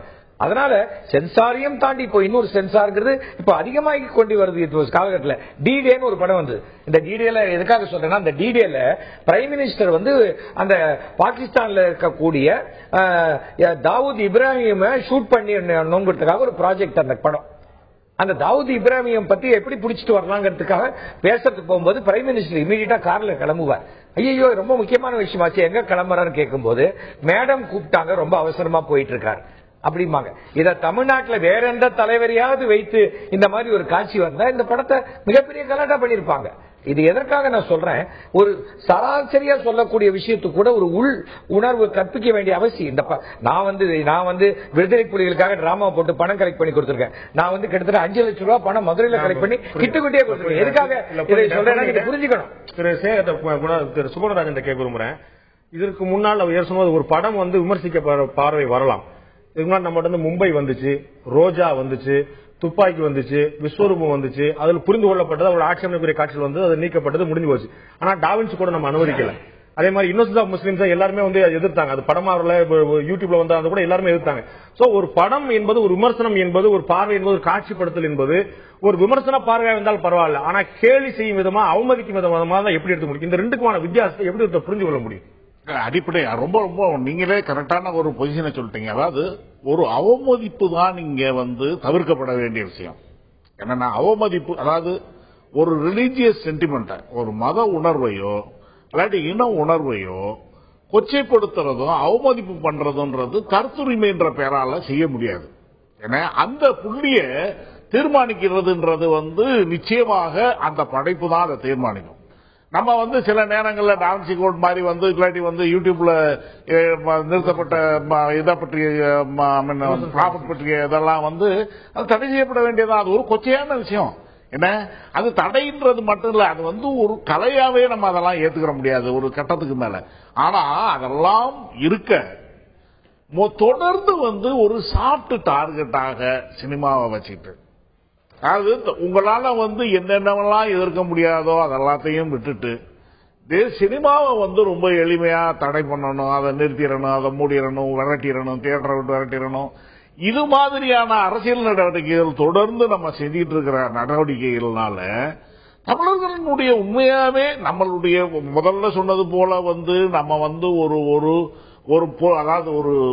அதனால சென்சாரையும் தாண்டி இப்போ இன்னொரு சென்சார்ங்கிறது இப்ப அதிகமாகி கொண்டு வருது காலகட்டத்தில். டிடேன்னு ஒரு படம் வந்து, இந்த டிடேல எதுக்காக சொல்றேன்னா, அந்த டிடேல பிரைம் மினிஸ்டர் அந்த பாகிஸ்தான்ல இருக்கக்கூடிய தாவூத் இப்ராஹிம் ஷூட் பண்ணணுங்கிறதுக்காக ஒரு ப்ராஜெக்ட் அந்த படம். அந்த தாவூத் இப்ராஹிம் பத்தி எப்படி பிடிச்சிட்டு வரலாங்கிறதுக்காக பேசுறதுக்கு போகும்போது பிரைம் மினிஸ்டர் இமீடியட்டா கார்ல கிளம்புவார். ஐயோ ரொம்ப முக்கியமான விஷயமாச்சு, எங்க கிளம்புறான்னு கேட்கும் போது மேடம் கூப்பிட்டாங்க, ரொம்ப அவசரமா போயிட்டு இருக்காரு அப்படிமாங்க. இத தமிழ்நாட்டில் வேற எந்த தலைவரையாவது வைத்து இந்த மாதிரி ஒரு காட்சி வந்தா இந்த படத்தை மிகப்பெரிய கலாட்டா பண்ணிருப்பாங்க. இது எதற்காக நான் சொல்றேன், ஒரு சராசரியா சொல்லக்கூடிய விஷயத்துக்கு கூட ஒரு உள் உணர்வு கற்பிக்க வேண்டிய அவசியம். நான் விடுதலை புலிகளுக்காக டிராமா போட்டு பணம் கலெக்ட் பண்ணி கொடுத்திருக்கேன். நான் கிட்டத்தட்ட 5 லட்சம் ரூபாய் பணம் மதுரையில கலெக்ட் பண்ணி கிட்டுக்கிட்டே கொடுத்திருக்கேன். எதுக்காக இதை சொல்றேன்னா இதை புரிஞ்சுக்கணும். திரு சுகுணராஜன் கேட்க விரும்புறேன். இதற்கு முன்னால் அவர் சொன்னது ஒரு படம் விமர்சிக்க பார்வை வரலாம். இதுக்கு முன்னாடி நம்ம மும்பை வந்துச்சு, ரோஜா வந்துச்சு, துப்பாக்கி வந்துச்சு, விஸ்வரூபம் வந்துச்சு, அதில் புரிந்து கொள்ளப்பட்டது அவரோட ஆட்சேபனைக்குரிய காட்சிகள் வந்து அது நீக்கப்பட்டது, முடிஞ்சு போச்சு. ஆனா டாவின்சி கூட நம்ம அனுமதிக்கல. அதே மாதிரி இன்னோசன்ஸ் ஆஃப் முஸ்லிம்ஸ் எல்லாருமே எதிர்த்தாங்க. அது படமா யூடியூப்ல வந்தா கூட எல்லாருமே எதிர்த்தாங்க. சோ ஒரு படம் என்பது, ஒரு விமர்சனம் என்பது, ஒரு பார்வை என்பது, ஒரு காட்சிப்படுத்தல் என்பது ஒரு விமர்சன பார்வையா இருந்தால் பரவாயில்ல. ஆனா கேலி செய்யும் விதமா, அவமதிக்கும் விதமா தான் எப்படி எடுத்து முடியும்? இந்த ரெண்டுக்குமான வித்தியாசத்தை எப்படி புரிஞ்சு கொள்ள முடியும்? அடிப்படை ரொம்ப ரொம்ப நீங்களே கரெக்டான ஒரு பொசிஷனை சொல்லிட்டீங்க. அதாவது ஒரு அவமதிப்பு தான் இங்க தவிர்க்கப்பட வேண்டிய விஷயம். என்னன்னா அவமதிப்பு, அதாவது ஒரு ரிலீஜியஸ் சென்டிமெண்ட, ஒரு மத உணர்வையோ இல்லாட்டி இன உணர்வையோ கொச்சைப்படுத்துறதும் அவமதிப்பு பண்றதுன்றது கருத்துரிமைன்ற பேரால செய்ய முடியாது. ஏன்னா அந்த புள்ளிய தீர்மானிக்கிறதுன்றது நிச்சயமாக அந்த படைப்பு தான் அதை தீர்மானிக்கும். நம்ம சில நேரங்களில் டான்சி கோட் மாதிரி இல்லாட்டி யூடியூப்ல நிறுத்தப்பட்ட இதை பற்றிய ப்ராஃபிட் பற்றிய இதெல்லாம் அது தடை செய்யப்பட வேண்டியதான். அது ஒரு கொச்சையான விஷயம். என்ன, அது தடைன்றது மட்டும் இல்ல, அது ஒரு கலையாவே நம்ம அதெல்லாம் ஏத்துக்கிற முடியாது ஒரு கட்டத்துக்கு மேல. ஆனா அதெல்லாம் இருக்க தொடர்ந்து ஒரு சாஃப்ட் டார்கெட்டாக சினிமாவை வச்சுட்டு, அதாவது உங்களால என்னென்னலாம் எதிர்க்க முடியாதோ அதெல்லாத்தையும் விட்டுட்டு சினிமாவை ரொம்ப எளிமையா தடை பண்ணணும், அதை நிறுத்திடணும், அதை மூடிடணும், விரட்டிடணும், தியேட்டரை விட்டு விரட்டிடணும், இது மாதிரியான அரசியல் நடவடிக்கைகள் தொடர்ந்து நம்ம செஞ்சிட்டு இருக்கிற நடவடிக்கைகள்னால தமிழர்களுடைய உண்மையாவே நம்மளுடைய முதல்ல சொன்னது போல நம்ம ஒரு அதாவது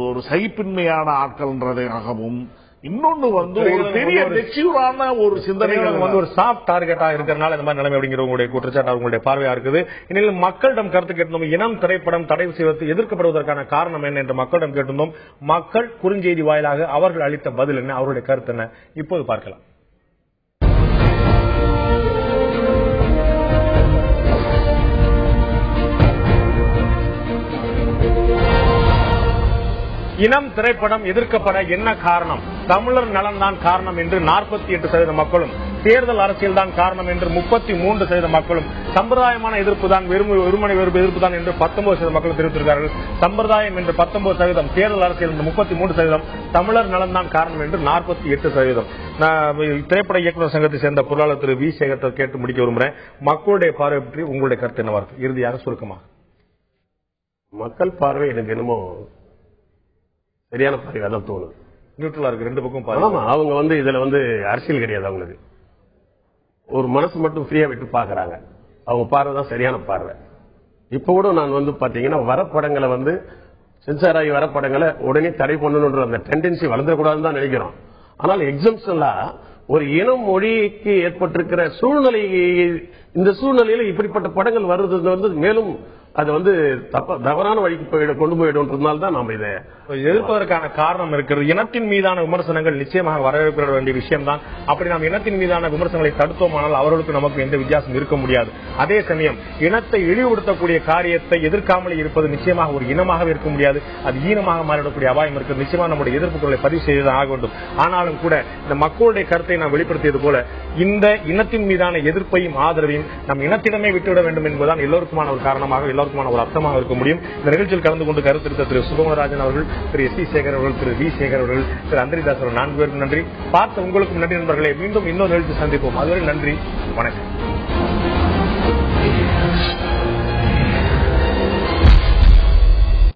ஒரு சகிப்பின்மையான ஆட்கள்ன்றதாகவும் இன்னொன்னு வந்து ஒரு பெரிய மெச்சூரான ஒரு சிந்தனைகள் வந்து ஒரு சாஃப்ட் டார்கெட்டா இருக்கிறனால இந்த மாதிரி நிலைமை அப்படிங்கிற உங்களுடைய குற்றச்சாட்டு உங்களுடைய பார்வையா இருக்குது. இந்நிலையில் மக்களிடம் கருத்து கேட்டிருந்தோம். இனம் திரைப்படம் தடை செய்வது எதிர்க்கப்படுவதற்கான காரணம் என்ன என்று மக்களிடம் கேட்டிருந்தோம். மக்கள் குறுஞ்செய்தி வாயிலாக அவர்கள் அளித்த பதில் என்ன, அவருடைய கருத்து என்ன, இப்போது பார்க்கலாம். இனம் திரைப்படம் எதிர்க்கப்பட என்ன காரணம்? தமிழர் நலன்தான் காரணம் என்று 48% மக்களும், தேர்தல் அரசியல் தான் காரணம் என்று 33% மக்களும், சம்பிரதாயமான எதிர்ப்பு தான் வெறுமனை எதிர்ப்பு தான் என்று 19% மக்கள் தெரிவித்திருக்கிறார்கள். சம்பிரதாயம் என்று 19%, தேர்தல் அரசியல் என்று 33%, தமிழர் நலன் தான் காரணம் என்று 48%. திரைப்பட இயக்குநர் சங்கத்தை சேர்ந்த பொருளாளர் திரு வி சேகர் கேட்டு முடிக்க விரும்புகிறேன். மக்களுடைய பார்வை பற்றி உங்களுடைய கருத்து என்னவா இருக்கு? இறுதியாக சுருக்கமாக. மக்கள் பார்வை எனக்கு என்னமோ சரியான பார்வை அதான் தோணுது. நியூட்ரலா இருக்கு, ரெண்டு பக்கம். ஆமா, அவங்க வந்து இதுல வந்து அரசியல் கிடையாது. அவங்களுக்கு ஒரு மனசு மட்டும் ஃப்ரீயா விட்டு பாக்குறாங்க. அவங்க பார்வை தான் சரியான பார்வை. இப்ப கூட நான் வந்து பாத்தீங்கன்னா வரப்படங்களை வந்து சென்சார் ஆகி வரப்படங்களை உடனே தடை பண்ணணுன்ற அந்த டெண்டன்சி வளர்ந்துடக்கூடாதுன்னு தான் நினைக்கிறோம். ஆனால் எக்ஸாம்ஸ்லா ஒரு இனம் மொழிக்கு ஏற்பட்டிருக்கிற சூழ்நிலை, இந்த சூழ்நிலையில இப்படிப்பட்ட படங்கள் வர்றது வந்து மேலும் அது வந்து தவறான வழிக்கு கொண்டு போயிடும்ன்றதுனால தான் நாம இதை எதிர்ப்பதற்கான காரணம் இருக்கிறது. இனத்தின் மீதான விமர்சனங்கள் நிச்சயமாக வரவேற்க வேண்டிய விஷயம் தான். அப்படி நாம் இனத்தின் மீதான விமர்சனங்களை தடுத்தோமானால் அவர்களுக்கு நமக்கு எந்த வித்தியாசம் இருக்க முடியாது. அதே சமயம் இனத்தை இழிவுபடுத்தக்கூடிய காரியத்தை எதிர்க்காமல் இருப்பது நிச்சயமாக ஒரு இனமாகவே இருக்க முடியாது. அது ஈனமாக மாறிடக்கூடிய அபாயம் இருக்கிறது. நிச்சயமாக நம்முடைய எதிர்ப்புகளை பதிவு செய்துதான் ஆக வேண்டும். ஆனாலும் கூட இந்த மக்களுடைய கருத்தை நாம் வெளிப்படுத்தியது போல இந்த இனத்தின் மீதான எதிர்ப்பையும் ஆதரவையும் நம் இனத்திடமே விட்டுவிட வேண்டும் என்பதுதான் எல்லோருக்குமான ஒரு காரணமாக, எல்லோருக்குமான ஒரு அர்த்தமாக இருக்க முடியும். இந்த நிகழ்ச்சியில் கலந்து கொண்டு கருத்து திரு சுகுமாரராஜன் அவர்கள், திரு எஸ் சி சேகர் அவர்கள், திரு வி சேகர் அவர்கள், திரு அந்தரிதாஸ் அவர்கள் 4 பேருக்கும் நன்றி. பார்த்த உங்களுக்கும் நன்றி நண்பர்களே. மீண்டும் இன்னொரு நிகழ்ச்சி சந்திப்போம். அதுவரை நன்றி, வணக்கம்.